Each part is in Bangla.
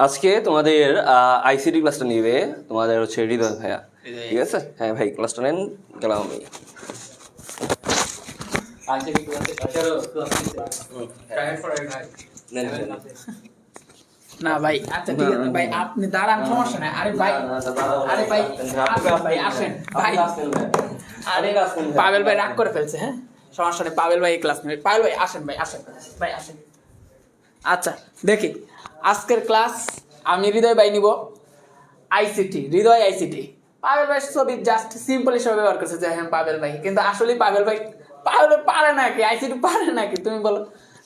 আজকে তোমাদের আইসিটি ক্লাসটা নিবে তোমাদের হচ্ছে হৃদয় ভাইয়া, ঠিক আছে? হ্যাঁ ভাই, ক্লাসটা নেন, গেলাম আমি। না ভাই, আচ্ছা ঠিক আছে ভাই, আপনি দাঁড়ান, সমস্যা নাই। আরে ভাই, আরে ভাই, ভাই আসেন ভাই। আরে পাবেল ভাই রাগ করে ফেলছে। হ্যাঁ সমস্যা নেই, পাবেল ভাই ক্লাস নেবে। পাবেল ভাই আসেন, ভাই আসেন, ভাই আসেন। আচ্ছা দেখি আজকের ক্লাস আমি হৃদয় ভাই নিব আইসিটি, হৃদয় আইসিটি। পাবেল ভাই ছবি জাস্ট সিম্পল হিসেবে ব্যবহার করছে যে হ্যাঁ পাবেল ভাই, কিন্তু আসলে পাবেল ভাই পারে নাকি আইসিটি পারে নাকি? তুমি বলো।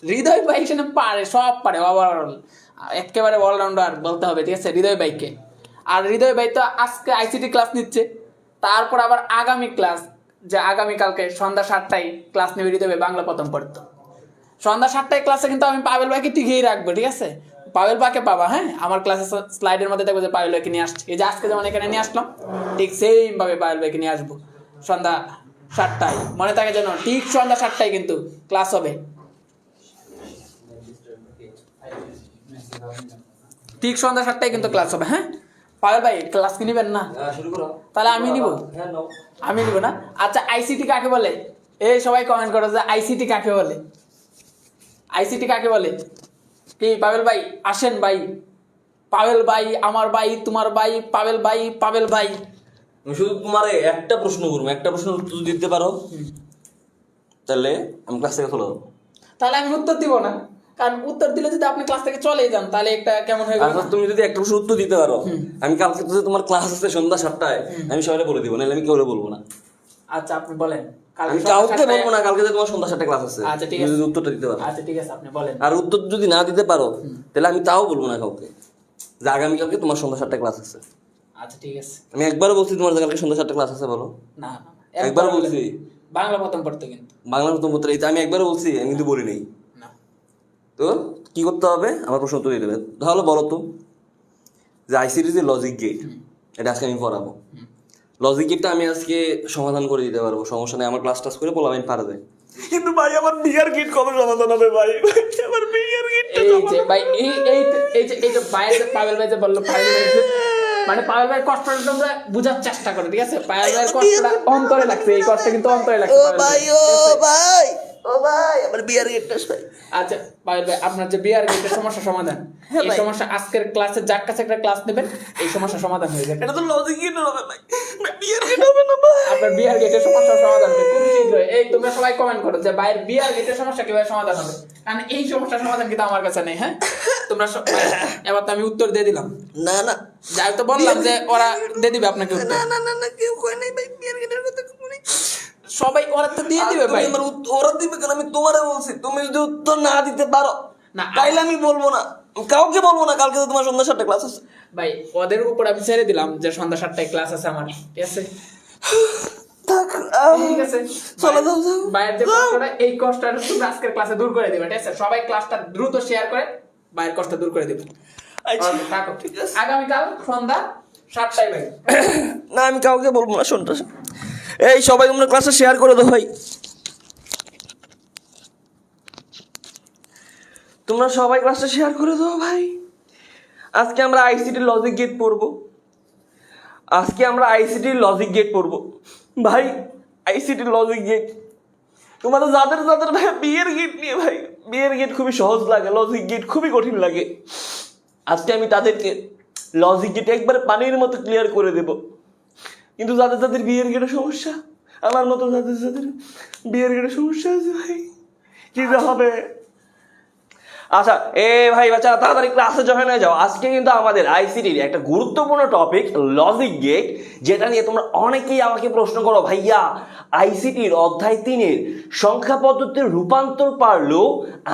হৃদয় ভাই এখানে পারে, সব পারে, ওভারঅল একেবারে অলরাউন্ডার বলতে হবে, ঠিক আছে হৃদয় ভাইকে। আর হৃদয় ভাই তো আজকে আইসিটি ক্লাস নিচ্ছে, তারপর আবার আগামী ক্লাস, যে আগামীকালকে সন্ধ্যা 7টায় ক্লাস নেবে হৃদয় ভাই, বাংলা প্রথম পড়তো। সন্ধ্যা 7টায় ক্লাসে কিন্তু আমি পাবেল ভাইকে টিকিয়েই রাখবো, ঠিক আছে? পাবেল ভাইকে পাবা। হ্যাঁ আমার ক্লাসে স্লাইডের মধ্যে দেখবো যে পাবেল ভাইকে নিয়ে আসছি, এই যে আজকে যেমন এখানে নিয়ে আসলাম, ঠিক সেম ভাবে পাবেল ভাইকে নিয়ে আসবো সন্ধ্যা 7টায়। মনে থাকে যেন ঠিক সন্ধ্যা 7টায় কিন্তু ক্লাস হবে, ঠিক সন্ধ্যা 7টায় কিন্তু ক্লাস হবে। হ্যাঁ পাবেল ভাই ক্লাস কি নিবেন না? তাহলে আমি নিব, আমি নিব না। আচ্ছা আইসিটি কাকে বলে? এই সবাই কমেন্ট করো যে আইসিটি কাকে বলে, আইসিটি কাকে বলে? কি পাবেল ভাই আসেন ভাই, পাবেল ভাই আমার ভাই, তোমার ভাই, পাবেল ভাই, পাবেল ভাই। আমি শুধু তোমারে একটা প্রশ্ন করবো, একটা প্রশ্ন উত্তর দিতে পারো তাহলে আমি ক্লাস থেকে চলে যাবো। তাহলে আমি উত্তর দিব না, কারণ উত্তর দিলে যদি আপনি ক্লাস থেকে চলে যান তাহলে একটা কেমন হয়ে গেল। আচ্ছা তুমি যদি একটা প্রশ্ন উত্তর দিতে পারো, আমি কালকে যদি তোমার ক্লাস আছে সন্ধ্যা 7টায়, আমি সবাই বলে দিব, নাহলে আমি কেউ বলবো না। আচ্ছা আপনি বলেন। আমি কাউকে বলবো না কালকে যে তোমার সন্ধ্যা 7টায় ক্লাস আছে। আচ্ছা ঠিক তুমি আছে, যদি উত্তরটা দিতে পারো। আচ্ছা ঠিক আছে আপনি বলেন। আর উত্তর যদি না দিতে পারো তাহলে আমি তাও বলবো না কাউকে যে আগামীকালকে তোমার সন্ধ্যা 7টায় ক্লাস আছে। আচ্ছা ঠিক আছে। আমি একবারও বলছি তোমার যে কালকে সন্ধ্যা 7টায় ক্লাস আছে, বলো। না একবার বলছি বাংলা প্রথম পড়তে, কিন্তু বাংলা প্রথম পত্র, এই আমি একবারও বলছি, আমি কিন্তু বলি নাই। না। তো কি করতে হবে? আমার প্রশ্ন উত্তর দিয়ে দেবে। তাহলে বলো তো যে আইসিটি যে লজিক গেট, এটা আজকে আমি পড়াবো। লজিক গেটটা আমি আজকে সমাধান করে দিতে পারবো, সমস্যা নেই। আমার ক্লাস টাস করে বললাম আমি পারবে, কিন্তু ভাই আমার বিয়ার গেট কবে সমাধান হবে ভাই? আমার বিয়ার গেট এই যে ভাই এই যে ভাই যে পাবেল ভাই যে বললো, পাবেল ভাই মানে পাবেল ভাই কষ্টটা তোমরা বুঝার চেষ্টা করো, ঠিক আছে? পাবেল ভাই কষ্টটা অন্তরে লাগছে, এই কষ্টটা কিন্তু অন্তরে লাগছে। ও ভাই আমার বিয়ার গেটটা। আচ্ছা পাবেল ভাই আপনার যে বিয়ার গেটের সমস্যা সমাধান, এই সমস্যা আজকের ক্লাসে যার কাছে একটা ক্লাস নেবেন এই সমস্যা সমাধান হয়ে যাবে। এটা তো লজিক গেট হবে ভাই, বিয়ার গেট হবে না ভাই। আপনার বিয়ার গেটের সমস্যা সমাধান হবে খুব শীঘ্রই। এই তোমরা সবাই কমেন্ট করো যে ভাইয়ের বিয়ার গেটের সমস্যা কিভাবে সমাধান হবে, কারণ এই সমস্যার সমাধান কিন্তু আমার কাছে নেই। হ্যাঁ তোমরা এবার তো আমি উত্তর দিয়ে দিলাম। না না যাই তো বললাম যে ওরা দিয়ে দিবে আপনাকে উত্তর। না কেউ কয় নাই ভাই বিয়ার গেটের কথা কোনি। সবাই ওরা তো দিয়ে দিবে ভাই। ওরা দিবে কেন? আমি তোমারে বলছি, তুমি যদি উত্তর না দিতে পারো না তাইলে আমি বলবো না, কাউকে বলবো না কালকে তো তোমার সন্ধ্যা 7টায় ক্লাস আছে। ভাই ওদের উপর আমি ছেড়ে দিলাম যে সন্ধ্যা 7টায় ক্লাস আছে আমার, ঠিক আছে? ঠিক আছে চলো যাও যাও। বাইরের যে কষ্টটা, এই কষ্টটা তোমরা আজকের ক্লাসে দূর করে দিবে, ঠিক আছে? সবাই ক্লাসটা দ্রুত শেয়ার করে বাইরের কষ্ট দূর করে দিবে। থাকো, ঠিক আছে? আগামীকাল সন্ধ্যা 7টায় ভাই। না আমি কাউকে বলবো না, শুনতে এই সবাই তোমরা ক্লাসটা শেয়ার করে দাও ভাই, তোমরা সবাই ক্লাসটা শেয়ার করে দাও ভাই। আজকে আমরা আইসিটি লজিক গেট পড়বো, আজকে আমরা আইসিটি লজিক গেট পড়বো ভাই। আইসিটি লজিক গেট তোমাদের যাদের যাদের ভাই বিয়ের গেট নিয়ে, ভাই বিয়ের গেট খুবই সহজ লাগে, লজিক গেট খুবই কঠিন লাগে। আজকে আমি তাদেরকে লজিক গেট একবারে পানির মতো ক্লিয়ার করে দেব। কিন্তু যাদের যাদের বিয়ের গেটের সমস্যা, আমার মতো যাদের যাদের বিয়ের গেটের সমস্যা আছে ভাই, কি যে হবে। আচ্ছা ভাই বাচ্চারা তাড়াতাড়ি ক্লাসে জয়েন হয়ে যাও। আজকে কিন্তু আমাদের আইসিটির একটা গুরুত্বপূর্ণ টপিক লজিক গেট, যেটা নিয়ে তোমরা অনেকেই আমাকে প্রশ্ন করো ভাইয়া আইসিটির অধ্যায় 3-এর সংখ্যা পদ্ধতির রূপান্তর পারলেও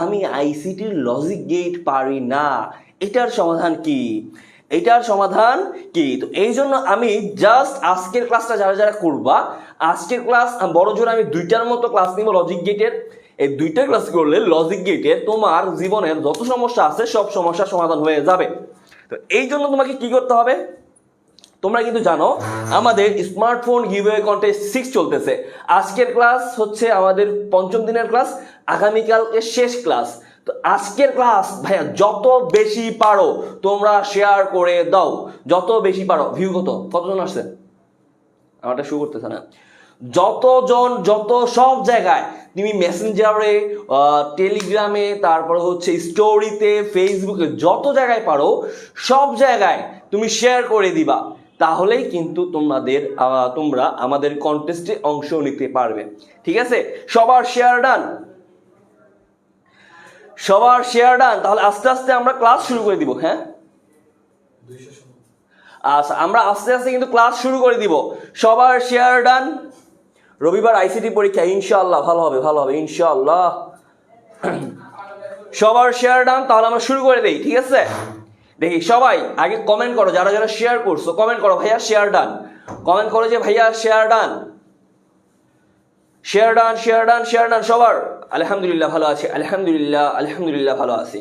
আমি আইসিটির লজিক গেট পারি না, এটার সমাধান কি? এটার সমাধান কি? তো এই জন্য আমি জাস্ট আজকের ক্লাসটা যারা যারা করবা, আজকের ক্লাস বড় জোর আমি 2টার মতো ক্লাস নিব লজিক গেটের। এই 2টা ক্লাস করলে লজিক গেটে তোমার জীবনের যত সমস্যা আছে সব সমস্যার সমাধান হয়ে যাবে। তো এই জন্য তোমাকে কি করতে হবে? তোমরা কিন্তু জানো আমাদের স্মার্টফোন গিভওয়ে কন্টেস্ট 6 চলতেছে। আজকের ক্লাস হচ্ছে আমাদের 5ম দিনের ক্লাস, আগামীকালকে শেষ ক্লাস। তো আজকের ক্লাস ভাইয়া যত বেশি পারো তোমরা শেয়ার করে দাও, যত বেশি পারো। ভিউ কতজন আসছে আমারটা শুরু করতেছে না। যতজন সব জায়গায় তুমি মেসেঞ্জারে, টেলিগ্রামে, তারপরে হচ্ছে স্টোরিতে, ফেসবুকে, যত জায়গায় পারো সব জায়গায় তুমি শেয়ার করে দিবা, তাহলেই কিন্তু তোমরা আমাদের কন্টেস্টে অংশ নিতে পারবে। ঠিক আছে, সবার শেয়ার ডান, সবার শেয়ার ডান। তাহলে আস্তে আস্তে আমরা ক্লাস শুরু করে দিব। হ্যাঁ আচ্ছা, আমরা আস্তে আস্তে কিন্তু ক্লাস শুরু করে দিব। সবার শেয়ার ডান। রবিবার আইসিটি পরীক্ষা, ইনশাআল্লাহ ভালো হবে ইনশাআল্লাহ। সবার শেয়ার ডান, তাহলে আমরা শুরু করে দেই। ঠিক আছে, দেখি সবাই আগে কমেন্ট করো, যারা যারা শেয়ার করছো কমেন্ট করো ভাইয়া শেয়ার ডান, কমেন্ট করো যে ভাইয়া share done, share done, share done, share done সবার। আলহামদুলিল্লাহ ভালো আছি, আলহামদুলিল্লাহ ভালো আছি।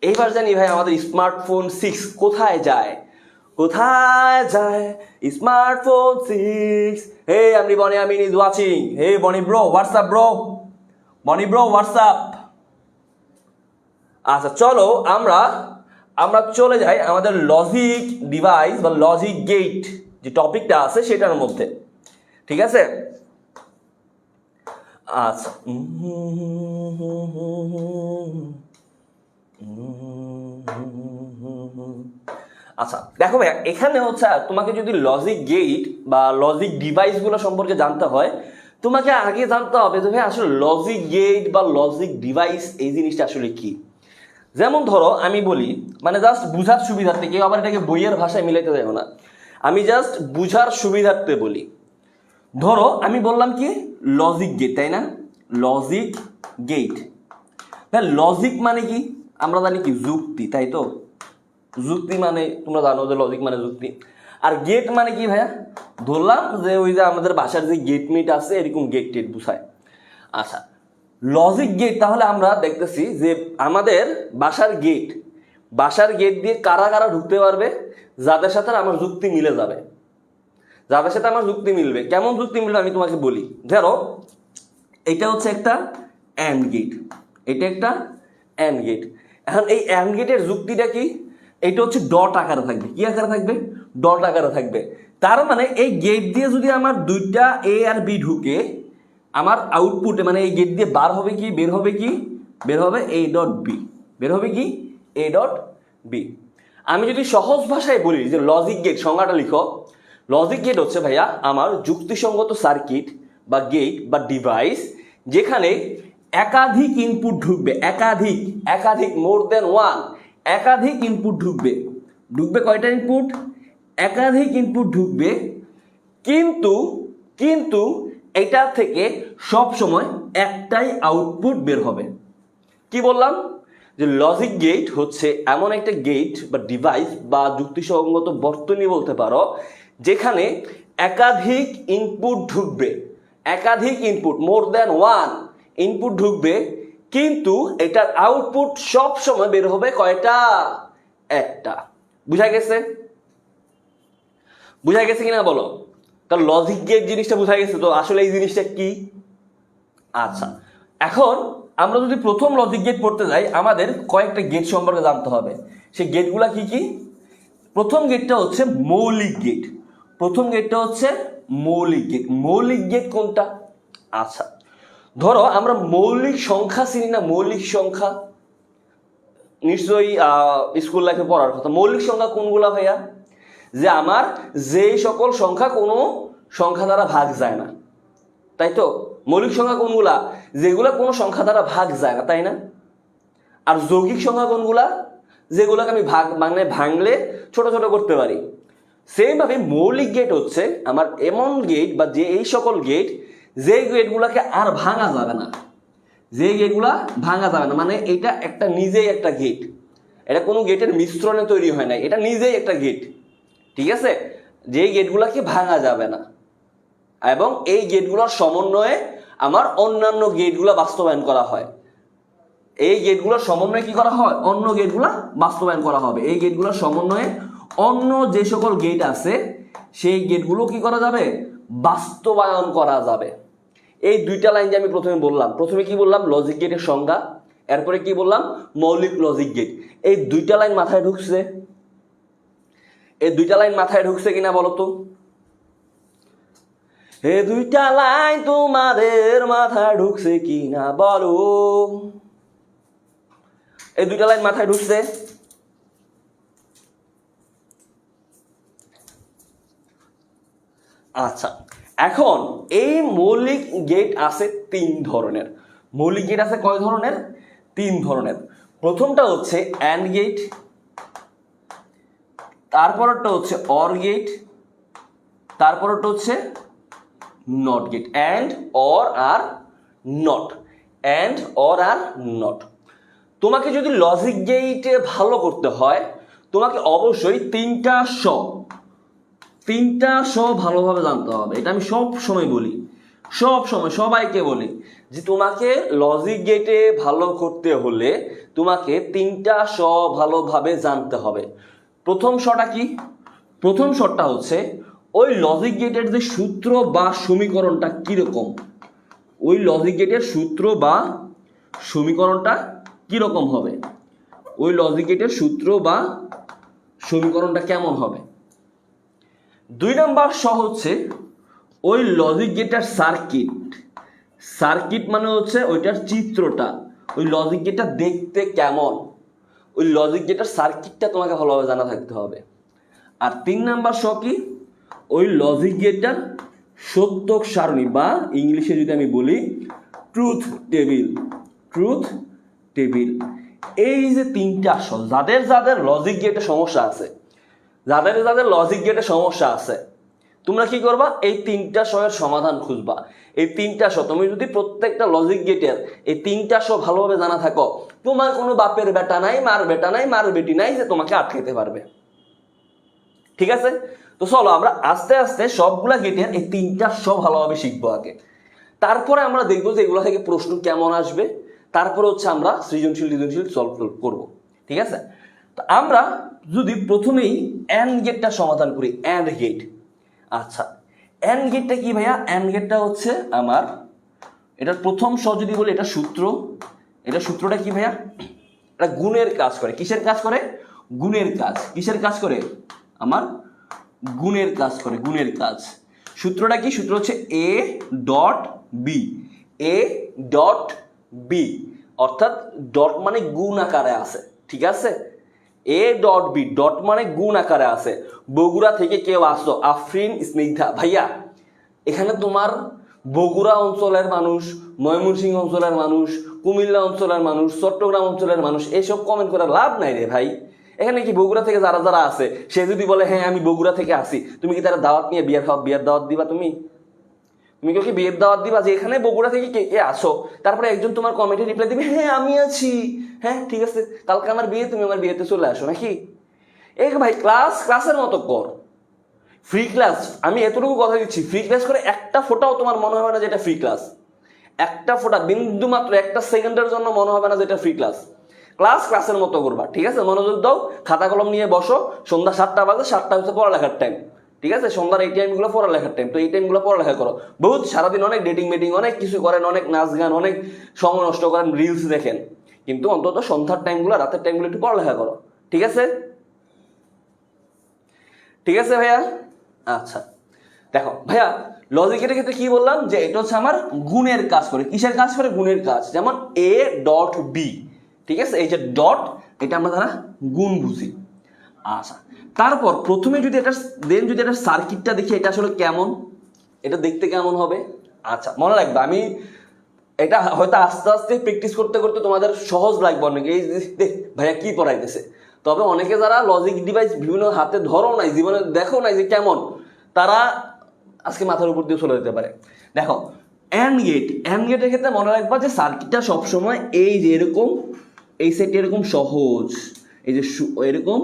এইবার জানি ভাই আমাদের স্মার্টফোন 6 কোথায় যায় স্মার্টফোন 6? হে আমি Boni Amin is watching. Hey Boni bro WhatsApp, Boni bro WhatsApp. আচ্ছা চলো আমরা চলে যাই আমাদের লজিক ডিভাইস বা লজিক গেট যে টপিকটা আছে সেটার মধ্যে। ঠিক আছে, আচ্ছা আচ্ছা দেখো ভাইয়া, এখানে হচ্ছে তোমাকে যদি লজিক গেট বা লজিক ডিভাইসগুলো সম্পর্কে জানতে হয়, তোমাকে আগে জানতে হবে যে ভাই আসলে লজিক গেট বা লজিক ডিভাইস এই জিনিসটা আসলে কি। যেমন ধরো আমি বলি, মানে জাস্ট বুঝার সুবিধার্থে, কেউ আবার এটাকে বইয়ের ভাষায় মিলাইতে যাবো না, আমি জাস্ট বুঝার সুবিধার্থে বলি। ধরো আমি বললাম কি লজিক গেট, তাই না? লজিক গেট, লজিক মানে কি আমরা জানি কি যুক্তি, তাই তো? যুক্তি মানে তোমরা জানো যে লজিক মানে যুক্তি। আর গেট মানে কি ভাইয়া? ধরলাম যে ওই যে আমাদের বাসার যে গেট মিট আছে এরকম গেট টেট বুঝায়। আচ্ছা লজিক গেট, তাহলে আমরা দেখতেছি যে আমাদের বাসার গেট দিয়ে কারা কারা ঢুকতে পারবে, যাদের সাথে আমার যুক্তি মিলে যাবে, যাদের সাথে আমার যুক্তি মিলবে। কেমন যুক্তি মিলবে আমি তোমাকে বলি। ধরো এটা হচ্ছে একটা অ্যান্ড গেট, এটা একটা অ্যান্ড গেট। এখন এই অ্যান্ড গেটের যুক্তিটা কি? এটা হচ্ছে ডট আকারে থাকবে। কি আকারে থাকবে? ডট আকারে থাকবে। তার মানে এই গেট দিয়ে যদি আমার দুইটা এ আর বি ঢুকে, আমার আউটপুটে মানে এই গেট দিয়ে বের হবে এ ডট বি, বের হবে কি এ ডট বি। আমি যদি সহজ ভাষায় বলি যে লজিক গেট সংজ্ঞাটা লিখো, লজিক গেট হচ্ছে ভাইয়া আমার যুক্তিসঙ্গত সার্কিট বা গেট বা ডিভাইস যেখানে একাধিক ইনপুট ঢুকবে, একাধিক মোর দেন ওয়ান, একাধিক ইনপুট ঢুকবে। কয়টা ইনপুট? একাধিক ইনপুট ঢুকবে, কিন্তু এটা থেকে সব সময় একটাই আউটপুট বের হবে। কি বললাম? যে লজিক গেট হচ্ছে এমন একটা গেট বা ডিভাইস বা যুক্তিসঙ্গত বর্তনী বলতে পারো, যেখানে একাধিক ইনপুট ঢুকবে, একাধিক ইনপুট মোর দেন ওয়ান ইনপুট ঢুকবে, কিন্তু এটার আউটপুট সব সময় বের হবে কয়টা? একটা। বুঝা গেছে কিনা বলো? কারণ লজিক গেট জিনিসটা বুঝা গেছে তো আসলে এই জিনিসটা কি। আচ্ছা এখন আমরা যদি প্রথম লজিক গেট পড়তে যাই, আমাদের কয়েকটা গেট সম্পর্কে জানতে হবে। সেই গেটগুলা কি কি? প্রথম গেটটা হচ্ছে মৌলিক গেট। মৌলিক গেট কোনটা? আচ্ছা ধরো আমরা মৌলিক সংখ্যা চিনি না? মৌলিক সংখ্যা নিশ্চয়ই স্কুল লাইফে পড়ার কথা। মৌলিক সংখ্যা কোনগুলা ভাইয়া? যে আমার যেই সকল সংখ্যা কোনো সংখ্যা দ্বারা ভাগ যায় না, তাই তো? মৌলিক সংখ্যা কোনগুলা? যেগুলা কোনো সংখ্যা দ্বারা ভাগ যায় না, তাই না? আর যৌগিক সংখ্যা কোনগুলা? যেগুলোকে আমি ভাঙলে ছোট ছোট করতে পারি। সেইভাবে মৌলিক গেট হচ্ছে আমার এমন গেট বা যে এই সকল গেট যে গেটগুলাকে আর ভাঙা যাবে না, মানে এটা একটা নিজেই একটা গেট, এটা কোনো গেটের মিশ্রণে তৈরি হয় না, এটা নিজেই একটা গেট। ঠিক আছে, যে গেটগুলাকে ভাঙা যাবে না, এবং এই গেটগুলোর সমন্বয়ে আমার অন্যান্য গেটগুলো বাস্তবায়ন করা হয়। এই গেটগুলোর সমন্বয়ে কি করা হয়? অন্য গেটগুলো বাস্তবায়ন করা হবে। এই গেটগুলোর সমন্বয়ে অন্য যে সকল গেট আছে সেই গেটগুলো কি করা যাবে? বাস্তবায়ন করা যাবে। এই দুইটা লাইন যে আমি প্রথমে বললাম, প্রথমে কি বললাম? লজিক গেটের সংজ্ঞা, এরপরে কি বললাম, মৌলিক লজিক গেট। এই দুইটা লাইন মাথায় ঢুকছে? এই দুইটা লাইন মাথায় ঢুকছে কিনা বলো তো? এই দুইটা লাইন তোমাদের মাথায় ঢুকছে কিনা বলো? এই দুইটা লাইন মাথায় ঢুকছে? আচ্ছা, এখন এই মৌলিক গেট আছে 3 ধরনের। মৌলিক গেট আছে কয় ধরনের? 3 ধরনের। প্রথমটা হচ্ছে অ্যান্ড গেট, তারপরটা হচ্ছে অর গেট, তারপরটা হচ্ছে নট গেট। অ্যান্ড অর আর নট, অ্যান্ড অর আর নট। তোমাকে যদি লজিক গেটে ভালো করতে হয় তোমাকে অবশ্যই 3টা শ ভালোভাবে জানতে হবে। এটা আমি সব সময় বলি, সব সময় সবাইকে বলি যে তোমাকে লজিক গেটে ভালো করতে হলে তোমাকে 3টা শ ভালোভাবে জানতে হবে। প্রথম শটা কি? প্রথম শটটা হচ্ছে ওই লজিক গেটের যে সূত্র বা সমীকরণটা কিরকম, ওই লজিক গেটের সূত্র বা সমীকরণটা কিরকম হবে, ওই লজিক গেটের সূত্র বা সমীকরণটা কেমন হবে। 2 নাম্বার শ হচ্ছে ওই লজিক গেটের সার্কিট। সার্কিট মানে হচ্ছে ওইটার চিত্রটা, ওই লজিক গেটটা দেখতে কেমন, ওই লজিক গেটের সার্কিটটা তোমাকে ভালোভাবে জানা থাকতে হবে। আর 3 নাম্বার শ কি? ওই লজিক গেটটার সত্যক সারণী বা ইংলিশে যদি আমি বলি ট্রুথ টেবিল। Truth table. এই যে 3টা শ, যাদের যাদের লজিক গেটে সমস্যা আছে, যাদের যাদের লজিক গেটে সমস্যা আছে তোমরা কি করবা? এই 3টা শ এর সমাধান খুঁজবা। এই 3টা শ তুমি যদি প্রত্যেকটা লজিক গেটের এই 3টা শ ভালোভাবে জানা থাকো, তোমার কোনো বাপের বেটা নাই, মার বেটা নাই, মার বেটি নাই যে তোমাকে আটকাইতে পারবে। ঠিক আছে? তো চলো আমরা আস্তে আস্তে সবগুলা গেটের এই 3টা শ ভালোভাবে শিখবো আগে। তারপরে আমরা দেখবো যে এগুলো থেকে প্রশ্ন কেমন আসবে, তারপরে হচ্ছে আমরা সৃজনশীল সলভ করব। ঠিক আছে? তো আমরা যদি প্রথমেই অ্যান্ড গেটটা সমাধান করি, অ্যান্ড গেট। আচ্ছা, অ্যান্ড গেটটা কি ভাইয়া? অ্যান্ড গেটটা হচ্ছে আমার এটার প্রথম শ যদি বলি এটা সূত্র। এটা সূত্রটা কি ভাইয়া? এটা গুণের কাজ করে। কিসের কাজ করে? গুণের কাজ। কিসের কাজ করে? আমার গুণের কাজ করে, গুণের কাজ। সূত্রটা কি? সূত্র হচ্ছে A dot B. A dot B অর্থাৎ ডট মানে গুণ আকারে আছে। ঠিক আছে? এ ডট বি, ডট মানে গুণ আকারে আছে। বগুড়া থেকে কেউ আসো, আফরিন স্নিগ্ধা। ভাইয়া এখানে তোমার বগুড়া অঞ্চলের মানুষ, ময়মনসিংহ অঞ্চলের মানুষ, কুমিল্লা অঞ্চলের মানুষ, চট্টগ্রাম অঞ্চলের মানুষ এসব কমেন্ট করে লাভ নাই রে ভাই। এখানে কি বগুড়া থেকে যারা যারা আছে সে যদি বলে হ্যাঁ আমি বগুড়া থেকে আসি, তুমি কি তারা দাওয়াত নিয়ে বিয়ের দাওয়াত দিবা? তুমি কেউ কি বিয়ের দাওয়াত দিবা যে এখানে বগুড়া থেকে কে কে আসো? তারপরে একজন তোমার কমেন্টে রিপ্লাই দিবে হ্যাঁ আমি আছি, হ্যাঁ ঠিক আছে কালকে আমার বিয়ে, তুমি আমার বিয়েতে চলে আসো নাকি? এই ভাই ক্লাসের মতো কর, ফ্রি ক্লাস। আমি এতটুকু কথা দিচ্ছি, ফ্রি ক্লাস করে একটা ফোটাও তোমার মনে হবে না যে এটা ফ্রি ক্লাস। একটা ফোটা বিন্দু মাত্র একটা সেকেন্ডের জন্য মনে হবে না যে এটা ফ্রি ক্লাস। ক্লাসের মতো করবা। ঠিক আছে? মনোযোগ দাও, খাতা কলম নিয়ে বসো। সন্ধ্যা 7টা বাজে, 7টা হচ্ছে পড়ালেখার টাইম। ঠিক আছে? সন্ধ্যার এই টাইমগুলো পড়ালেখার টাইম, তো এই টাইমগুলো পড়ালেখা করো। বহুত সারাদিন অনেক ডেটিং মেটিং অনেক কিছু করেন, অনেক নাচ গান, অনেক সময় নষ্ট করেন, রিলস দেখেন, কিন্তু অন্তত সন্ধ্যার টাইমগুলো, রাতের টাইমগুলো একটু পড়ালেখা করো। ঠিক আছে? ঠিক আছে ভাইয়া? আচ্ছা দেখো ভাইয়া, লজিকের ক্ষেত্রে কি বললাম যে এটা হচ্ছে আমার গুণের কাজ করে। কিসের কাজ করে? গুণের কাজ। যেমন এ ডট বি। ঠিক আছে? এই যে ডট, এটা আমরা দ্বারা গুণ বুঝি। আচ্ছা, তারপর প্রথমে যদি এটা যদি এটা সার্কিটটা দেখি এটা আসলে কেমন, এটা দেখতে কেমন হবে। আচ্ছা মনে রাখবে, আমি এটা হয়তো আস্তে আস্তে প্র্যাকটিস করতে করতে তোমাদের সহজ লাগবে অনেক, এই ভাইয়া কি পড়াইতেছে। তবে অনেকে যারা লজিক ডিভাইস বিভিন্ন হাতে ধরো নাই, জীবনে দেখো নাই যে কেমন, তারা আজকে মাথার উপর দিয়ে চলে যেতে পারে। দেখো অ্যান্ড গেটের ক্ষেত্রে মনে রাখবা যে সার্কিটটা সবসময় এই যে এরকম, এই সাইডটা এরকম সহজ, এই যে এরকম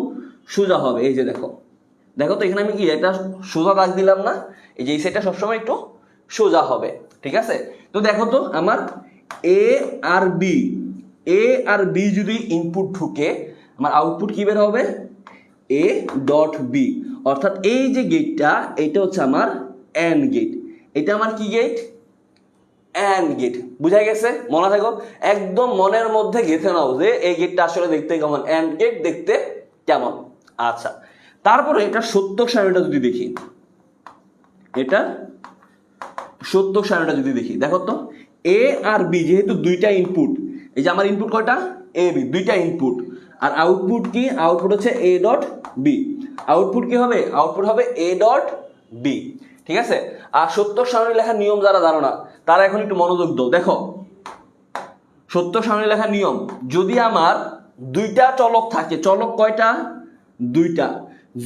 সোজা হবে। এই যে দেখো তো এখানে আমি কি একটা সোজা দাগ দিলাম না, এই যে এই সাইডটা সবসময় একটু সোজা হবে। ঠিক আছে? তো দেখো তো আমার এ আর বি যদি ইনপুট ঢুকে আমার আউটপুট কি বের হবে? A dot B. অর্থাৎ এই যে গেটটা, এটা হচ্ছে আমার অ্যান্ড গেট। এটা আমার কি গেট? And get. বুঝা গেছে? মনে থাকো, একদম মনের মধ্যে গেঁথে নাও যে এই গেটটা আসলে দেখতে কেমন, অ্যান্ড গেট দেখতে কেমন। আচ্ছা, তারপরে এটা সত্যক সারণীটা যদি দেখি, এটা সত্যক সারণীটা যদি দেখি, দেখো তো এ আর বি যেহেতু দুইটা ইনপুট, এই যে আমার ইনপুট কয়টা, এ বি, দুইটা ইনপুট, আর আউটপুট কি, আউটপুট হচ্ছে এ ডট বি। আউটপুট কি হবে, আউটপুট হবে এ ডট বি। ঠিক আছে? আর সত্যক সারণী লেখার নিয়ম যারা জানো না তারা এখন একটু মনোযোগ দাও। দেখো সত্যক সারণী লেখার নিয়ম, যদি আমার দুইটা চলক থাকে, চলক কয়টা, দুইটা,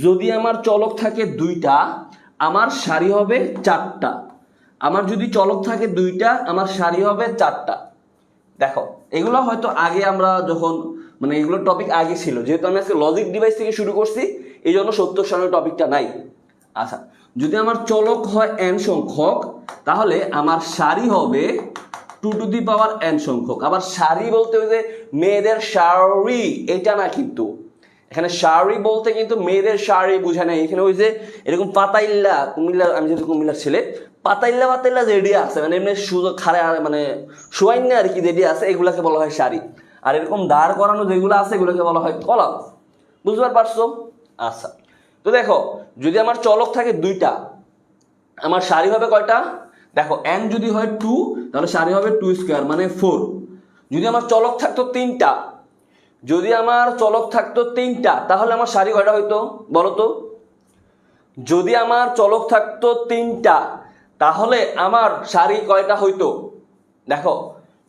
যদি আমার চলক থাকে দুইটা, আমার সারি হবে চারটা। আমার যদি চলক থাকে দুইটা, আমার সারি হবে চারটা। দেখো এগুলো হয়তো আগে আমরা যখন মানে এগুলো টপিক আগে ছিল, যেহেতু আমি আজকে লজিক ডিভাইস থেকে শুরু করছি এই জন্য সত্যক সারণী টপিকটা নাই। আচ্ছা, যদি আমার চলক হয় n সংখ্যক, তাহলে আমার সারি হবে 2 টু দি পাওয়ার n সংখ্যক। আবার সারি বলতে ওই যে মেয়েদের শাড়ি এটা না, কিন্তু এখানে শাড়ি বলতে কিন্তু মেয়েদের শাড়ি বুঝায় না। এখানে ওই যে এরকম পাতাইল্লা, কুমিল্লা, আমি যেহেতু কুমিল্লার ছেলে, পাতাইল্লা পাতাইল্লা যেডি আছে মানে এমনি সুযোগ খারে মানে শোয়াইন্না আর কি, যেডি আছে এগুলাকে বলা হয় শাড়ি। আর এরকম দাঁড় করানো যেগুলো আছে এগুলোকে বলা হয় কলাম। বুঝতে পারছো? আচ্ছা, তো দেখো যদি আমার চলক থাকে দুইটা, আমার সারি হবে কয়টা, দেখো n যদি হয় 2 তাহলে সারি হবে 2 স্কয়ার মানে 4। যদি আমার চলক থাকতো তিনটা, যদি আমার চলক থাকতো তিনটা তাহলে আমার সারি কয়টা হইতো বলো তো? যদি আমার চলক থাকতো তিনটা তাহলে আমার সারি কয়টা হইতো? দেখো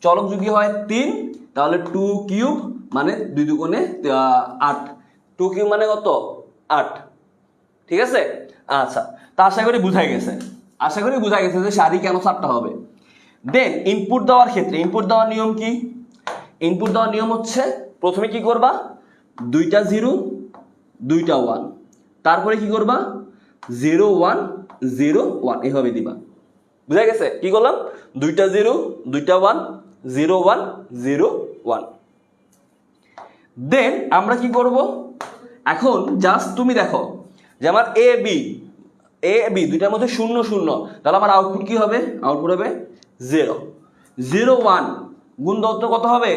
চলক যদি হয় 3 তাহলে 2 কিউব মানে 2 দুগুণে 8, 2 কিউব মানে কত, 8। ঠিক আছে? আচ্ছা, তা আশা করি বুঝাই গেছে, আশা করি বুঝা গেছে যে সারি কেন 4টা হবে। দেন ইনপুট দেওয়ার ক্ষেত্রে ইনপুট দেওয়ার নিয়ম কি, ইনপুট দেওয়ার নিয়ম হচ্ছে প্রথমে কি করবা, দুইটা 0 দুইটা 1, তারপরে কি করবা 0 1 0 1 এভাবে দিবা। বুঝা গেছে? কি করলাম, দুইটা 0 দুইটা 1 0 1 0 1। দেন আমরা কি করব, এখন জাস্ট তুমি দেখো যে আমার এ বি দুইটার মধ্যে 0 0, তাহলে আমার আউটপুট কি হবে, আউটপুট হবে 0 0 1 গুণ দত্ত কত হবে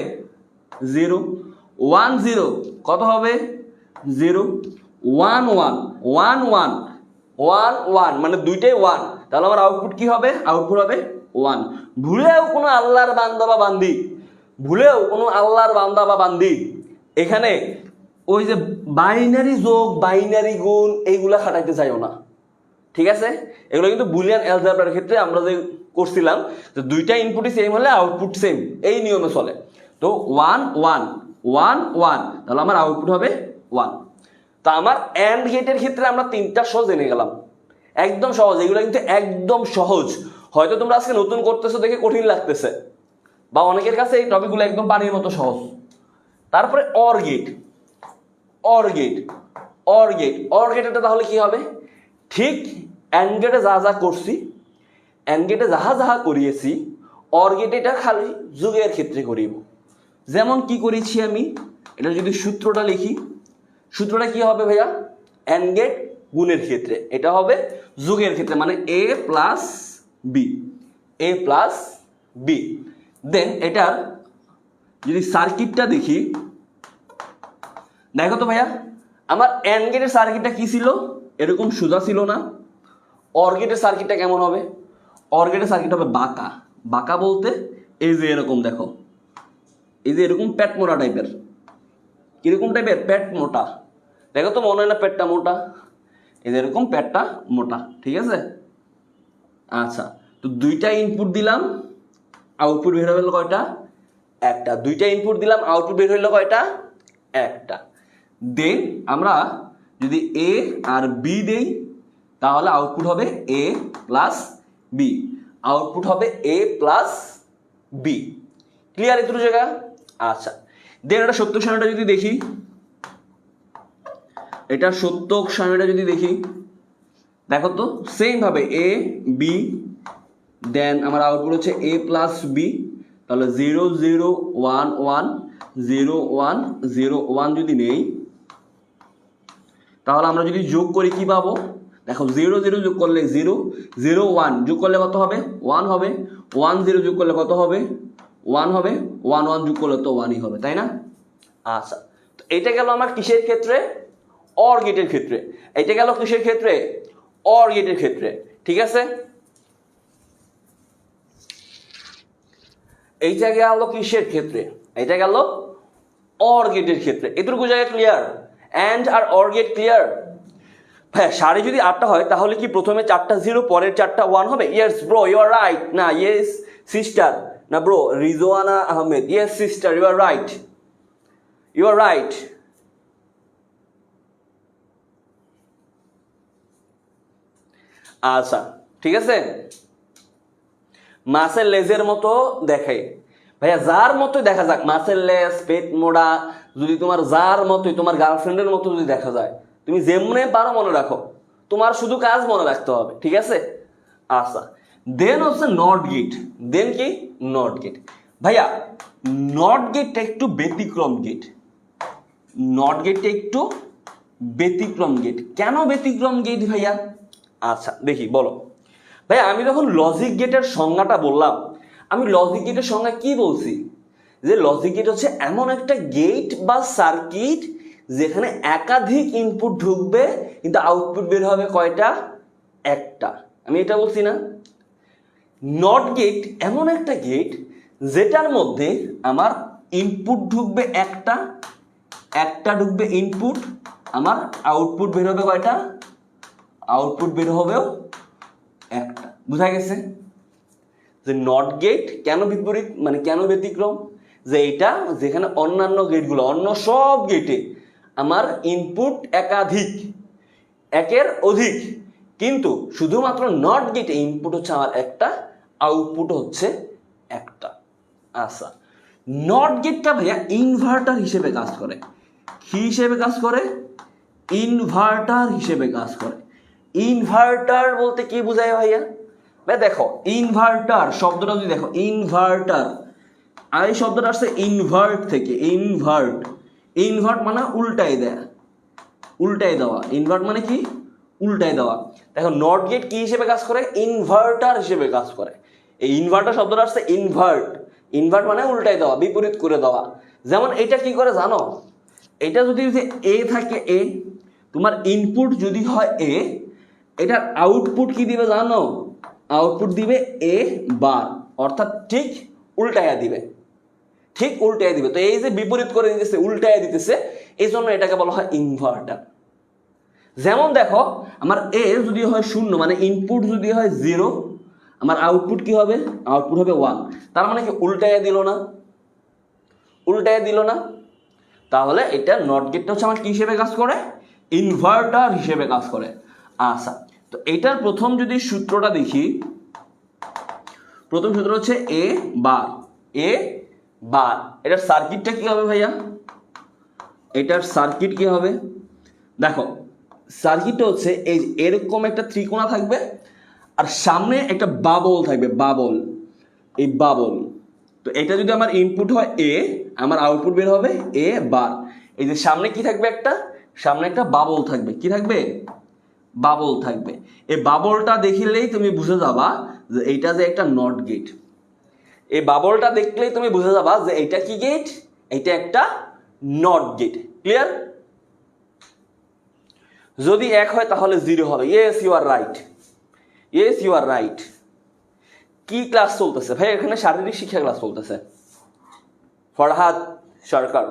0 1 0 কত হবে 0 1 1 1 1 1 1 মানে দুইটাই 1, তাহলে আমার আউটপুট কি হবে, আউটপুট হবে 1। ভুলেও কোনো আল্লাহর বান্দা বা বান্দি, ভুলেও কোনো আল্লাহর বান্দা বা বান্দি এখানে ওই যে বাইনারি যোগ বাইনারি গুণ এইগুলা খাটাইতে চাইও না। ঠিক আছে? এগুলো কিন্তু বুলিয়ান অ্যালজেব্রার ক্ষেত্রে আমরা যে করছিলাম যে দুইটা ইনপুটই সেম হলে আউটপুট সেম, এই নিয়মে চলে। তো 1 1 1 1 তাহলে আমার আউটপুট হবে 1। তা আমার অ্যান্ড গেটের ক্ষেত্রে আমরা তিনটা সহজ জেনে গেলাম, একদম সহজ। এগুলো কিন্তু একদম সহজ, হয়তো তোমরা আজকে নতুন করতেছো দেখে কঠিন লাগতেছে, বা অনেকের কাছে এই টপিকগুলো একদম পানির মতো সহজ। তারপরে or gate, or gate, or gate, or গেটটা তাহলে কি হবে, ঠিক অ্যান্ড গেটে যা যা করছি, অ্যান্ড গেটে যাহা যাহা করিয়েছি অর গেটে এটা খালি যোগের ক্ষেত্রে করিব। যেমন কি করেছি আমি, এটা যদি সূত্রটা লিখি, সূত্রটা কি হবে ভাইয়া, অ্যান্ড গেট গুণের ক্ষেত্রে, এটা হবে যোগের ক্ষেত্রে মানে এ প্লাস বি, এ প্লাস বি। দেন এটার যদি সার্কিটটা দেখি, দেখো তো ভাইয়া আমার অ্যান্ড গেটের সার্কিটটা কি ছিল, এরকম সোজা ছিল না। অর গেটের সার্কিটটা কেমন হবে, অর গেটের সার্কিট হবে বাঁকা। বাঁকা বলতে এই যে এরকম, দেখো এই যে এরকম পেট মোটা টাইপের, কিরকম টাইপের, পেট মোটা। দেখো তো মনে হয় না পেটটা মোটা, এই যে এরকম পেটটা মোটা। ঠিক আছে? আচ্ছা, তো দুইটা ইনপুট দিলাম, আউটপুট বের হলো কয়টা, একটা। দুইটা ইনপুট দিলাম, আউটপুট বের হলো কয়টা, একটা। দেন আমরা যদি এ আর বি দেই তাহলে আউটপুট হবে এ প্লাস বি, আউটপুট হবে এ প্লাস বি। ক্লিয়ার এত জায়গা? আচ্ছা, দেন এটা সত্যক সারণীটা যদি দেখি, এটা সত্যক সারণীটা যদি দেখি, দেখো তো সেম ভাবে এ বি, দেন আমার আউটপুট হচ্ছে এ প্লাস বি, তাহলে 0 0 1 1 0 1 0 1 যদি নেই তাহলে আমরা যদি যোগ করি কি পাবো, দেখো 0 0 যোগ করলে 0 0 1 যোগ করলে কত হবে 1 হবে, 1 0 যোগ করলে কত হবে? 1 হবে। 1 1 যোগ করলে তো 1ই হবে, তাই না? আচ্ছা, তো এটা গেল আমার কিসের ক্ষেত্রে? অর গেটের ক্ষেত্রে। এটা গেল কিসের ক্ষেত্রে? অর গেটের ক্ষেত্রে, ঠিক আছে? এইটা গেল কিসের ক্ষেত্রে? এটা গেল অর গেটের ক্ষেত্রে। এতটুকু জায়গা ক্লিয়ার? অ্যান্ড আর অর গেট ক্লিয়ার? হ্যাঁ, সারি যদি 8টা হয় তাহলে কি প্রথমে 4টা 0 পরের 4টা 1 হবে? Yes bro, you are right. না, ইয়েস সিস্টার, না bro, Rizwana Ahmed, yes sister, you are right, you are right. আচ্ছা, ঠিক আছে। মাছের লেজের মতো দেখায় ভাইয়া, যার মতোই দেখা যাক, মাছের লেজ, পেট মোড়া, যদি তোমার যার মতোই, তোমার গার্লফ্রেন্ডের মতো যদি দেখা যায়, তুমি যেমনে পারো মনে রাখো, তোমার শুধু কাজ মনে রাখতে হবে, ঠিক আছে? আচ্ছা, দেন হচ্ছে নট গেট। দেন কি? Not get. ভাইয়া নট গেটটা একটু ব্যতিক্রম গেট। নট গেটটা একটু ব্যতিক্রম গেট। কেন ব্যতিক্রম গেট ভাইয়া? আচ্ছা দেখি, বলো ভাইয়া। আমি যখন লজিক গেটের সংজ্ঞাটা বললাম, আমি লজিক গেটের সংজ্ঞা কি বলছি? যে লজিক গেট হচ্ছে এমন একটা গেট বা সার্কিট যেখানে একাধিক ইনপুট ঢুকবে কিন্তু আউটপুট বের হবে কয়টা? একটা। আমি এটা বলছি না? নট গেট এমন একটা গেট যেটার মধ্যে আমার ইনপুট ঢুকবে একটা, একটা ঢুকবে ইনপুট, আমার আউটপুট বের হবে কয়টা? আউটপুট বের হবেও একটা। বুঝা গেছে যে নট গেট কেন বিপরীত, মানে কেন ব্যতিক্রম? যে এটা যেখানে অন্যান্য গেটগুলো, অন্য সব গেটে আমার ইনপুট একাধিক, একের অধিক, কিন্তু শুধুমাত্র নট গেটে ইনপুট হচ্ছে আমার একটা, আউটপুট হচ্ছে একটা। আচ্ছা, নট গেটটা ভাইয়া ইনভার্টার হিসেবে কাজ করে। কি হিসেবে কাজ করে? ইনভার্টার হিসেবে কাজ করে। ইনভার্টার বলতে কি বোঝায় ভাইয়া? ভাই দেখো, ইনভার্টার শব্দটা যদি দেখো, ইনভার্টার, আর এই শব্দটা আসছে ইনভার্ট থেকে। ইনভার্ট, ইনভার্ট মানে উল্টাই দেয়া, উল্টাই দেওয়া। ইনভার্ট মানে কি? উল্টাই দেওয়া। দেখো নট গেট কি হিসেবে কাজ করে? ইনভার্টার হিসেবে কাজ করে। এই ইনভার্টার শব্দটা আসছে ইনভার্ট। ইনভার্ট মানে উল্টাই দেওয়া, বিপরীত করে দেওয়া। যেমন এটা কি করে জানো? এটা যদি এ থাকে, এ তোমার ইনপুট যদি হয় এ, এটার আউটপুট কি দিবে জানো? আউটপুট দিবে এ বার, অর্থাৎ ঠিক উল্টাইয়া দিবে, ঠিক উল্টাইয়া দিবে। তো এই যে বিপরীত করে দিতেছে, উল্টাইয়া দিতেছে, এই জন্য এটাকে বলা হয় ইনভার্টার। যেমন দেখো, আমার এ যদি হয় 0, মানে ইনপুট যদি হয় 0, আমার আউটপুট কি হবে? আউটপুট হবে 1। তার মানে কি উল্টাইয়া দিল না? উল্টাইয়া দিল না? তাহলে এটা নট গেটটা হচ্ছে আমার কি হিসেবে কাজ করে? ইনভার্টার হিসেবে কাজ করে। আচ্ছা, তো এটার প্রথম যদি সূত্রটা দেখি, প্রথম সূত্র হচ্ছে এ বার। এ বার, এটার সার্কিটটা কি হবে ভাইয়া? এটার সার্কিট কি হবে? দেখো, সার্কিটটা হচ্ছে এই এরকম একটা ত্রিকোণা থাকবে, আর সামনে একটা বাবল থাকবে, বাবল, এই বাবল। তো এটা যদি আমার ইনপুট হয় এ, আমার আউটপুট বের হবে এ বার। এই যে সামনে কি থাকবে? একটা সামনে একটা বাবল থাকবে। কি থাকবে? বাবল থাকবে। এই বাবলটা দেখিলেই তুমি বুঝে যাবা যে এইটা যে একটা নট গেট। এই বাবলটা দেখলেই তুমি বুঝে যাবা যে এইটা কি গেট? এইটা একটা নট গেট। ক্লিয়ার? যদি 1 হয় তাহলে 0 হবে। Yes you are right, yes you are right. কি ক্লাস চলতেছে ভাই? এখানে শারীরিক শিক্ষা ক্লাস চলতেছে। ফরহাদ সরকার,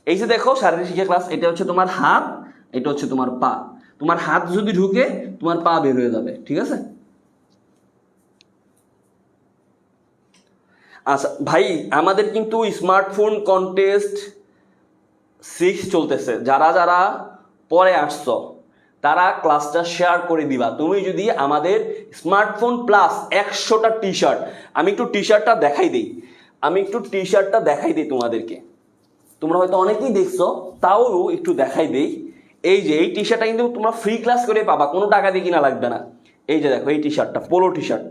এই যে দেখো শারীরিক শিক্ষা ক্লাস। এটা হচ্ছে তোমার হাত, এটা হচ্ছে তোমার পা। তোমার হাত যদি ঢুকে তোমার পা বের হয়ে যাবে, ঠিক আছে? আচ্ছা ভাই, আমাদের কিন্তু স্মার্টফোন কন্টেস্ট 6 চলতেছে। যারা যারা পরে আসছো তারা ক্লাসটা শেয়ার করে দিবা। তুমি যদি আমাদের স্মার্টফোন প্লাস 100টা টি শার্ট, আমি একটু টি শার্টটা দেখাই দিই, তোমাদেরকে। তোমরা হয়তো অনেকেই দেখছো, তাও একটু দেখাই দেই। এই যে এই টি শার্টটা কিন্তু তোমরা ফ্রি ক্লাস করে পাবা, কোনো টাকা দিয়ে কিনা লাগবে না। এই যে দেখো, এই টি শার্টটা polo T shirt,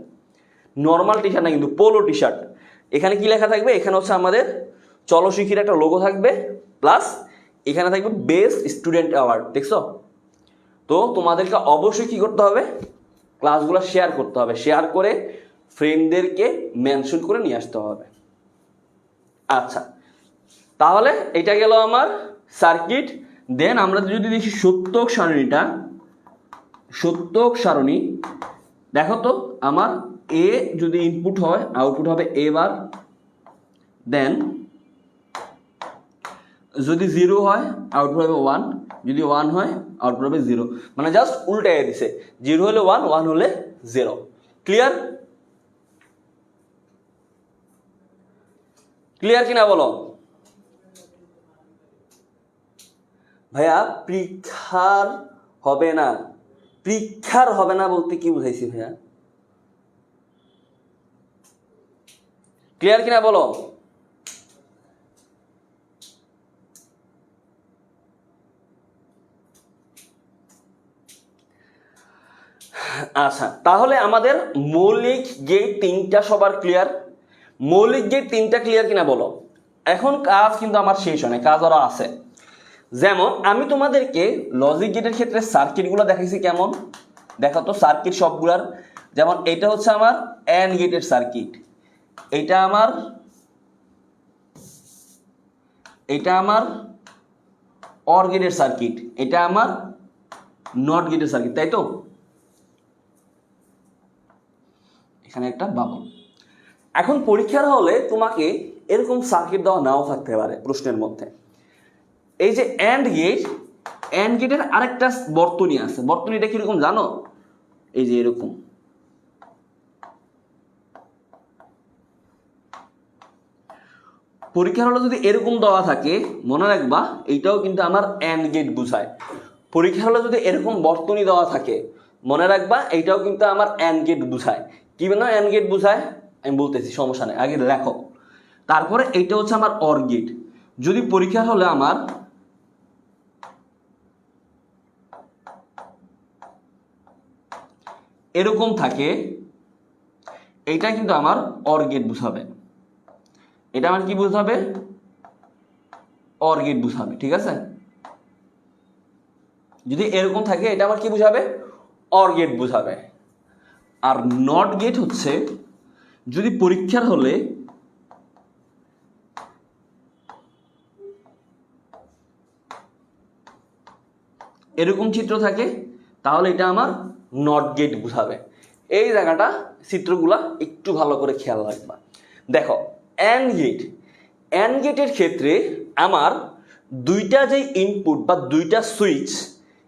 normal T shirt না কিন্তু পোলো টি শার্ট। এখানে কি লেখা থাকবে? এখানে হচ্ছে আমাদের চলো শিখির একটা লোগো থাকবে, প্লাস এখানে থাকবে বেস্ট স্টুডেন্ট অ্যাওয়ার্ড। দেখছো? তো তোমাদেরকে অবশ্যই কি করতে হবে? ক্লাসগুলো শেয়ার করতে হবে। শেয়ার করে ফ্রেন্ডদেরকে মেনশন করে নিয়ে আসতে হবে। আচ্ছা, তাহলে এটা গেল আমার সার্কিট। দেন আমরা যদি দেখি সত্যক সারণীটা, সত্যক সারণী দেখো তো, আমার এ যদি ইনপুট হয় আউটপুট হবে এ বার, দেন যদি 0 হয় আউটপুট হবে 1, যদি 1 হয় আউটপুট হবে 0, মানে জাস্ট উল্টাই দিছে, 0 হলে 1, 1 হলে 0। ক্লিয়ার? ক্লিয়ার কিনা বলো ভাইয়া? পরীক্ষার হবে না, পরীক্ষার হবে না বলতে কি বুঝাইছি ভাইয়া? ক্লিয়ার কিনা বলো? আচ্ছা, তাহলে আমাদের মৌলিক গেট 3টা সবার ক্লিয়ার? মৌলিক গেট 3টা ক্লিয়ার কিনা বলো? এখন কাজ কিন্তু আমার শেষ হয় না, কাজ আরো আছে। যেমন আমি তোমাদেরকে লজিক গেটের ক্ষেত্রে সার্কিটগুলো দেখাইছি কেমন, দেখো তো সার্কিট সবগুলার। যেমন এটা হচ্ছে আমার অ্যান্ড গেটের সার্কিট, এটা আমার অর গেটের সার্কিট, এটা আমার নট গেটের সার্কিট, তাই তো? এখানে একটা বাবল। এখন পরীক্ষার হলে তোমাকে এরকম সার্কিট দেওয়া নাও থাকতে পারে প্রশ্নের মধ্যে। এই যে অ্যান্ড গেটের আরেকটা বর্তনী আছে, বর্তনীটা কিরকম জানো? এই যে এরকম, পরীক্ষার হলে যদি এরকম দেওয়া থাকে মনে রাখবা এইটাও কিন্তু আমার অ্যান্ড গেট বুঝায়। পরীক্ষার হলে যদি এরকম বর্তনী দেওয়া থাকে মনে রাখবা এইটাও কিন্তু আমার অ্যান্ড গেট বুঝায়। কি না অ্যান্ড গেট বুঝায় আমি বলতেছি, সমস্যা নেই, আগে লেখো। তারপরে এইটা হচ্ছে আমার অর গেট। যদি পরীক্ষার হলে আমার এরকম থাকে, এইটা কিন্তু আমার অর গেট বুঝাবে, এটা আমার কি বুঝাবে? অর গেট বুঝাবে, ঠিক আছে? যদি এরকম থাকে এটা আমার কি বুঝাবে? অর গেট বুঝাবে। আর নট গেট হচ্ছে যদি পরীক্ষার হলে এরকম চিত্র থাকে তাহলে এটা আমার নট গেট বুঝাবে। এই জায়গাটা চিত্রগুলা একটু ভালো করে খেয়াল রাখবা। দেখো অ্যান্ড গেটের ক্ষেত্রে আমার দুইটা যে ইনপুট বা দুইটা সুইচ,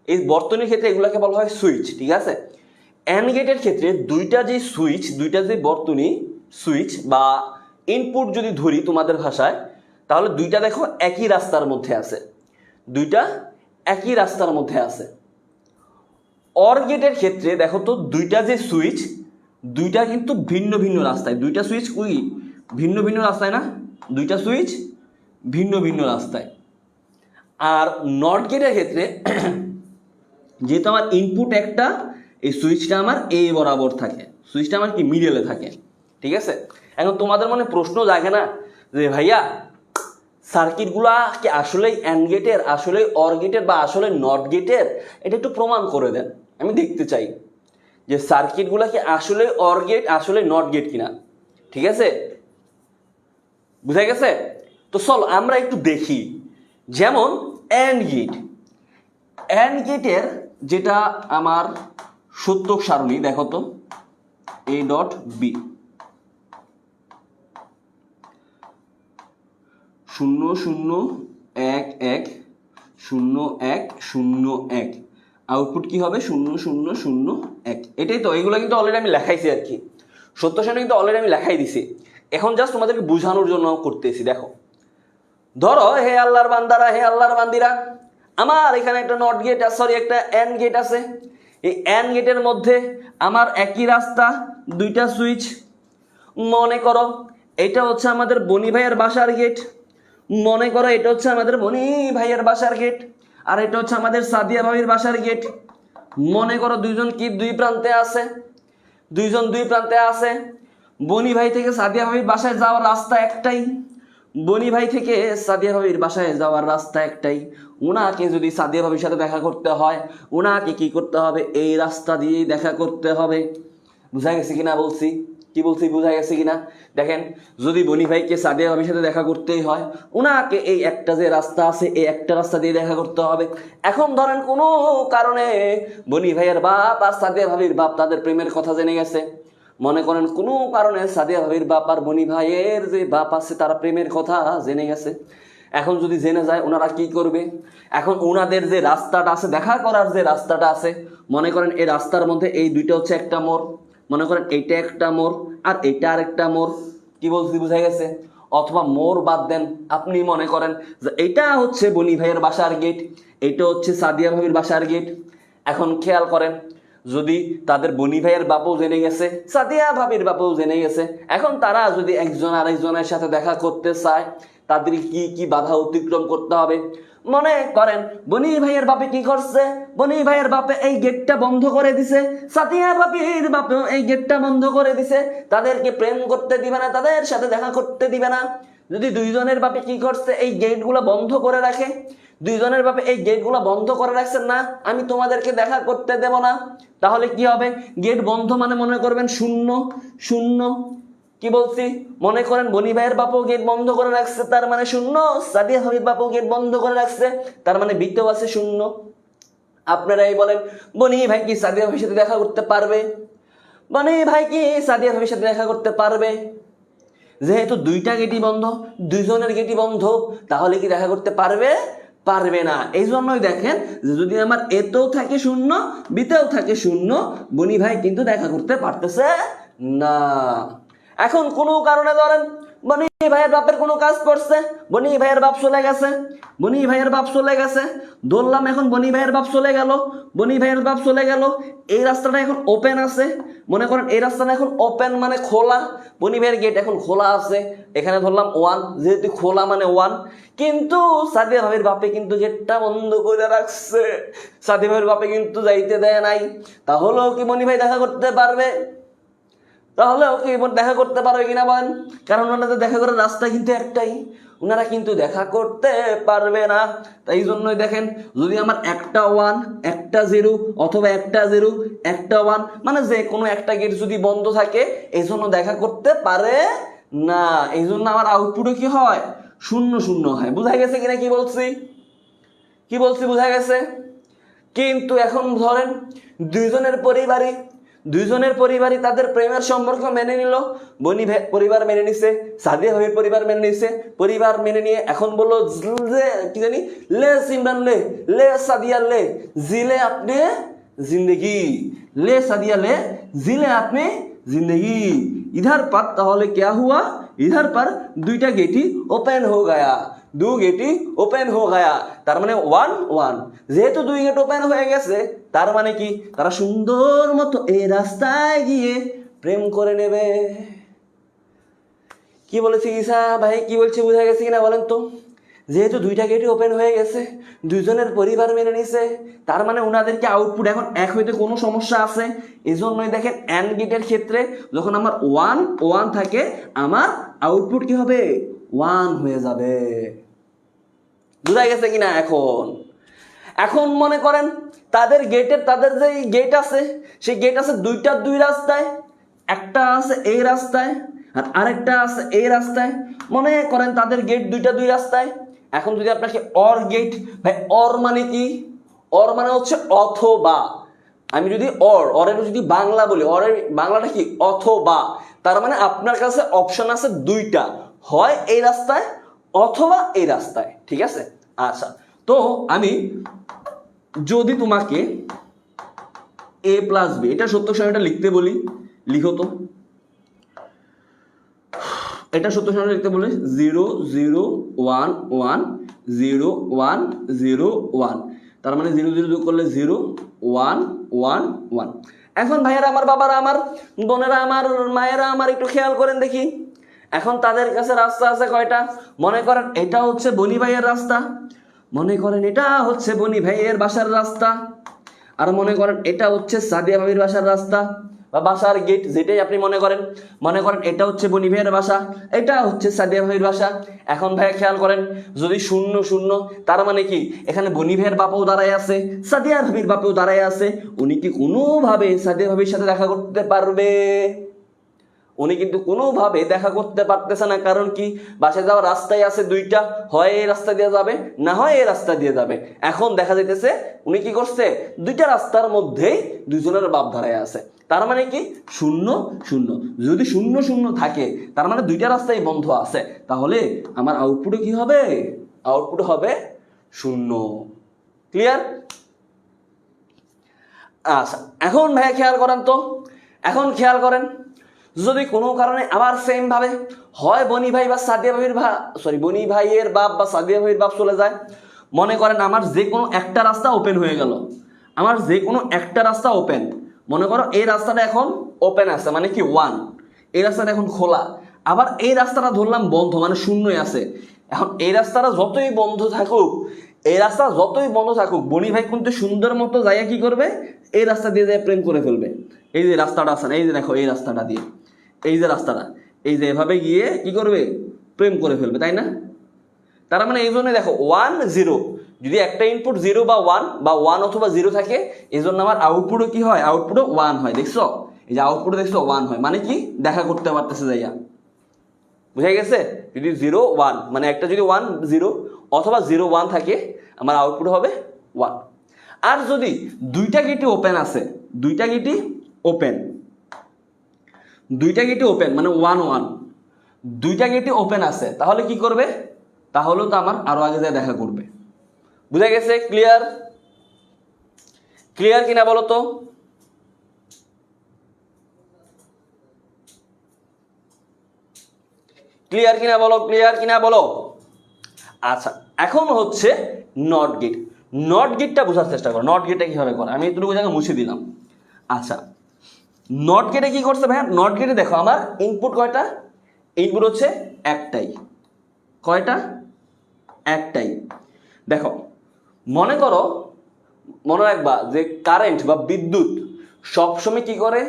এই বর্তনীর ক্ষেত্রে এগুলোকে বলা হয় সুইচ, ঠিক আছে? অ্যান্ড গেটের ক্ষেত্রে দুইটা যে সুইচ, দুইটা যে বর্তনী সুইচ বা ইনপুট যদি ধরি তোমাদের ভাষায়, তাহলে দুইটা দেখো একই রাস্তার মধ্যে আছে, দুইটা একই রাস্তার মধ্যে আছে। অর গেটের ক্ষেত্রে দেখো তো দুইটা যে সুইচ, দুইটা কিন্তু ভিন্ন ভিন্ন রাস্তায়, দুইটা সুইচ কি ভিন্ন ভিন্ন রাস্তায় না? দুইটা সুইচ ভিন্ন ভিন্ন রাস্তায়। আর নট গেটের ক্ষেত্রে যেহেতু আমার ইনপুট একটা, এই সুইচটা আমার এ বরাবর থাকে, সুইচটা আমার কি মিডলে থাকে, ঠিক আছে? এখন তোমাদের মনে প্রশ্ন জাগে না যে ভাইয়া সার্কিটগুলা কি আসলেই অ্যান্ড গেটের, আসলেই অর গেটের বা আসলে নট গেটের? এটা একটু প্রমাণ করে দেন, আমি দেখতে চাই যে সার্কিটগুলা কি আসলে অর গেট, আসলে নট গেট কিনা, ঠিক আছে? বুঝা গেছে? তো চলো আমরা একটু দেখি। যেমন অ্যান্ড গেটের যেটা আমার সত্যক সারণী, দেখো তো এ ডট বি, 0 0 1 1 0 1 0 1, আউটপুট কি হবে? 0 0 0 1। এটাই তো, এগুলো কিন্তু অলরেডি আমি লেখাইছি আর কি, সত্য সারণী কিন্তু অলরেডি আমি লেখাই দিছি, এখন জাস্ট তোমাদেরকে বোঝানোর জন্য করতেছি। দেখো ধরো হে আল্লাহর বান্দারা, হে আল্লাহর বান্দিরা, আমার এখানে একটা নট গেট, সরি একটা অ্যান্ড গেট আছে। এই অ্যান্ড গেটের মধ্যে আমার একই রাস্তা, দুইটা সুইচ। মনে করো এটা হচ্ছে আমাদের বনি ভাইয়ের বাসার গেট, মনে করো এটা হচ্ছে আমাদের বনি ভাইয়ের বাসার গেট, আর এটা হচ্ছে আমাদের সাদিয়া ভাবির বাসার গেট। মনে করো দুইজন কি দুই প্রান্তে আছে, দুইজন দুই প্রান্তে আছে। বনি ভাই থেকে সাদিয়া ভাবির বাসায় যাওয়ার রাস্তা একটাই, বনি ভাই থেকে সাদিয়া ভাবির বাসায় যাওয়ার রাস্তা একটাই। ওনাকে যদি সাদিয়া ভাবির সাথে দেখা করতে হয়, ওনাকে কি করতে হবে? এই রাস্তা দিয়েই দেখা করতে হবে। বুঝা গেছে কিনা বলছি? কি বলছি বোঝা গেছে কিনা? দেখেন, যদি বনি ভাইকে সাদিয়া ভাবির সাথে দেখা করতেই হয়, ওনাকে এই একটা যে রাস্তা আছে এই একটা রাস্তা দিয়ে দেখা করতে হবে। এখন ধরেন কোনো কারণে বনি ভাইয়ের বাপ আর সাদিয়া ভাবির বাপ তাদের প্রেমের কথা জেনে গেছে। মনে করেন কোনো কারণে সাদিয়া ভাবির বাপ আর বনি ভাইয়ের যে বাপ আছে তারা প্রেমের কথা জেনে গেছে। এখন যদি জেনে যায় ওনারা কি করবে? এখন ওনাদের যে রাস্তাটা আছে, দেখা করার যে রাস্তাটা আছে, মনে করেন এই রাস্তার মধ্যে এই দুইটা হচ্ছে একটা মোড়, মনে করেন এইটা একটা মোড় আর এইটা আরেকটা মোড়। কি বলছি বুঝা গেছে? অথবা মোড় বাদ দেন, আপনি মনে করেন যে এইটা হচ্ছে বনি ভাইয়ের বাসার গেট, এইটা হচ্ছে সাদিয়া ভাবির বাসার গেট। এখন খেয়াল করেন, যদি তাদের বনি ভাইয়ের বাপও জেনে গেছে, সাদিয়া ভাবির বাপও জেনে গেছে, এখন তারা যদি একজন আরেকজনের সাথে দেখা করতে চায়, তাদের কি কি বাধা অতিক্রম করতে হবে? মনে করেন বনি ভাইয়ের বাপে কি করছে? বনি ভাইয়ের বাপে এই গেটটা বন্ধ করে দিছে, সাদিয়া ভাবির বাপেও এই গেটটা বন্ধ করে দিছে। তাদেরকে প্রেম করতে দিবে না, তাদের সাথে দেখা করতে দিবে না। যদি দুইজনের বাপে কি করছে? এই গেটগুলো বন্ধ করে রাখে, দুইজনের বাপে এই গেটগুলো বন্ধ করে রাখছেন, না আমি তোমাদেরকে দেখা করতে দেব না, তাহলে কি হবে? গেট বন্ধ মানে মনে করবেন শূন্য শূন্য। কি বলছি? মনে করেন বনি ভাইয়ের বাপও গেট বন্ধ করে রাখছে, তার মানে শূন্য। সাদিয়া ভাবির বাপও গেট বন্ধ করে রাখছে, তার মানে ভিতরেও আছে শূন্য। আপনারাই বলেন, বনি ভাই কি সাদিয়া ভাবির সাথে দেখা করতে পারবে? বনি ভাই কি সাদিয়া ভাবির সাথে দেখা করতে পারবে? যেহেতু দুইটা গেটই বন্ধ, দুইজনের গেটই বন্ধ, তাহলে কি দেখা করতে পারবে? পারবে না। এই জন্যই দেখেন যে যদি আমার এতেও থাকে শূন্য, বিতেও থাকে শূন্য, বনি ভাই কিন্তু দেখা করতে পারতেছে না। এখন কোনো কারণে ধরেন বনি ভাইয়ের বাপের কোনো কাজ করছে, বনি ভাইয়ের বাপ চলে গেছে, বনি ভাইয়ের বাপ চলে গেছে, ধরলাম এখন বনি ভাইয়ের বাপ চলে গেল, বনি ভাইয়ের বাপ চলে গেল, এই রাস্তাটা এখন ওপেন আছে, মনে করেন এই রাস্তাটা এখন ওপেন মানে খোলা, বনি ভাইয়ের গেট এখন খোলা আছে, এখানে ধরলাম 1, যেহেতু খোলা মানে 1, কিন্তু সাদিয়া ভাবির বাপে কিন্তু গেটটা বন্ধ করে রাখছে, সাদিয়া ভাবির বাপে কিন্তু যাইতে দেয় নাই। তাহলেও কি বনি ভাই দেখা করতে পারবে? তাহলে ওকে এবার দেখা করতে পারবে কিনা বলেন? কারণ ওনাদের দেখা করার রাস্তা কিন্তু একটাই, ওনারা কিন্তু দেখা করতে পারবে না। তাই জন্যই দেখেন, যদি আমার একটা 1 একটা 0 অথবা একটা 0 একটা 1 মানে যে কোনো একটা গেট যদি বন্ধ থাকে, এই জন্য দেখা করতে পারে না। এই জন্য আমার আউটপুটে কি হয়? শূন্য শূন্য হয়। বোঝা গেছে কিনা কি বলছি? কি বলছি বোঝা গেছে? কিন্তু এখন ধরেন দুইজনের পরিবারই তাদের প্রেমের সম্পর্ক মেনে নিল, বনি পরিবার মেনে নিছে, সাদিয়া ভাবির পরিবার মেনে নিছে, পরিবার মেনে নিয়ে এখন বললো যে কি জানি, ले सिमरन ले सादिया ले जिले अपने जिंदगी, ले सादिया ले जिले अपने जिंदगी। इधर पर তাহলে क्या हुआ? इधर पर দুইটা গেটই ওপেন हो गया, দু গেটই ওপেন हो गया, তার মানে 1 1। যেহেতু দুই গেট ওপেন হয়ে গেছে, তার মানে কি তারা সুন্দর মতো এই রাস্তায় গিয়ে প্রেম করে নেবে। কি বলেছি ঈসা ভাই? কি বলছি বোঝা গেছে কিনা বলেন তো? যেহেতু দুইটা গেটই ওপেন হয়ে গেছে, দুইজনের পরিবার মেনে নিছে, তার মানে ওনাদেরকে আউটপুট এখন এক হইতে কোনো সমস্যা আছে। এই জন্যই দেখেন অ্যান্ড গেটের ক্ষেত্রে যখন আমার 1 1 থাকে, আমার আউটপুট কি হবে? 1 হয়ে যাবে। বোঝা গেছে কিনা? এখন মনে করেন তাদের যে গেট আছে, সেই গেট আছে দুই রাস্তায়, একটা আছে এই রাস্তায় আর আরেকটা আছে এই রাস্তায়। মনে করেন তাদের গেট দুই রাস্তায়। এখন যদি আপনাকে অর গেট, ভাই অর মানে কি? অর মানে হচ্ছে অথবা। আমি যদি অরের যদি বাংলা বলি, অরের বাংলাটা কি? অথবা। তার মানে আপনার কাছে অপশন আছে দুইটা, হয় এই রাস্তায় অথবা এই রাস্তায়। ঠিক আছে? আচ্ছা, তো আমি যদি তোমাকে a প্লাস বি, এটা সত্য সংখ্যাটা লিখতে বলি, লিখো তো। এটা সত্য সংখ্যা লিখতে বলে 0 0 1 1 0 1 0 1, তার মানে 0 0 যোগ করলে 0 1 1 1। এখন ভাইয়েরা আমার, বাবারা আমার, বোনেরা আমার, মায়েরা আমার, একটু খেয়াল করেন দেখি। এখন তাদের কাছে রাস্তা আছে কয়টা? মনে করেন এটা হচ্ছে বনি ভাইয়ের রাস্তা, মনে করেন এটা হচ্ছে বনি ভাইয়ের বাসার রাস্তা, আর মনে করেন এটা হচ্ছে সাদিয়া ভাবির বাসার রাস্তা বা বাসার গেট, যেটাই আপনি মনে করেন এটা হচ্ছে বনি ভাইয়ের বাসা, এটা হচ্ছে সাদিয়া ভাবির বাসা। এখন ভাইয়া খেয়াল করেন, যদি 0 0, তার মানে কি এখানে বনি ভাইয়ের বাপাও দাঁড়ায় আছে, সাদিয়া ভাবির বাপাও দাঁড়ায় আছে। উনি কি কোনোভাবে সাদিয়া ভাবির সাথে দেখা করতে পারবে? উনি কিন্তু কোনোভাবে দেখা করতে পারতেছে না, কারণ কি বাসায় যাওয়ার রাস্তায় আছে দুইটা, হয় এই রাস্তা দিয়ে যাবে না হয় এই রাস্তা দিয়ে যাবে। এখন দেখা যাইতেছে উনি কি করছে, দুইটা রাস্তার মধ্যেই দুজনের বাপ দাঁড়ায় আছে। তার মানে কি শূন্য শূন্য, যদি শূন্য শূন্য থাকে তার মানে দুইটা রাস্তাই বন্ধ আছে, তাহলে আমার আউটপুটে কি হবে, আউটপুট হবে শূন্য। ক্লিয়ার? আচ্ছা এখন ভাইয়া খেয়াল করেন তো, এখন খেয়াল করেন যদি কোনো কারণে আবার সেম ভাবে হয় বনি ভাই বা সাদিয়া ভাবির বনি ভাইয়ের বাপ বা সাদিয়া ভাবির বাপ চলে যায়, মনে করেন আমার যে কোনো একটা রাস্তা ওপেন হয়ে গেল, আমার যে কোনো একটা রাস্তা ওপেন, মনে করো এই রাস্তাটা এখন ওপেন আছে মানে কি 1, এই রাস্তাটা এখন খোলা, আবার এই রাস্তাটা ধরলাম বন্ধ মানে শূন্যই আছে। এখন এই রাস্তাটা যতই বন্ধ থাকুক, এই রাস্তা যতই বন্ধ থাকুক, বনি ভাই কিন্তু সুন্দর মতো জায়গা কি করবে, এই রাস্তা দিয়ে যায় প্রেম করে ফেলবে। এই যে রাস্তাটা আছে না, এই যে দেখো এই রাস্তাটা দিয়ে, এই যে রাস্তাটা, এই যে এভাবে গিয়ে কি করবে, প্রেম করে ফেলবে, তাই না? তার মানে এই জন্য দেখো 1 0, যদি একটা ইনপুট 0 বা 1 বা 1 অথবা 0 থাকে, এই জন্য আমার আউটপুটও কি হয়, আউটপুটও 1 হয়। দেখছো এই যে আউটপুটে দেখছো 1 হয়, মানে কি দেখা করতে পারতেছে যাইয়া, বুঝা গেছে? যদি 0 1 মানে একটা যদি 1 0 অথবা 0 1 থাকে, আমার আউটপুট হবে 1। আর যদি দুইটা গেটই ওপেন আছে, দুইটা গেটই ওপেন, দুইটা গেটই ওপেন মানে 1 1, দুইটা গেটই ওপেন আছে, তাহলে কি করবে, তাহলেও তো আমার আরো আগে যায় দেখা করবে। বুঝা গেছে? ক্লিয়ার? ক্লিয়ার কিনা বলো তো? ক্লিয়ার কিনা বলো, ক্লিয়ার কিনা বলো? আচ্ছা এখন হচ্ছে নট গেট। নট গেটটা বোঝার চেষ্টা করো, নট গেটটা কিভাবে করে, আমি এতটুকু জায়গা মুছে দিলাম। আচ্ছা নট গেটে কি করছে ভাইয়া, নট গেটে দেখো আমার ইনপুট কয়টা, ইনপুট হচ্ছে একটাই। কয়টা? একটাই। দেখো মনে করো, মনে রাখবা যে কারেন্ট বা বিদ্যুৎ সবসময় কি করে,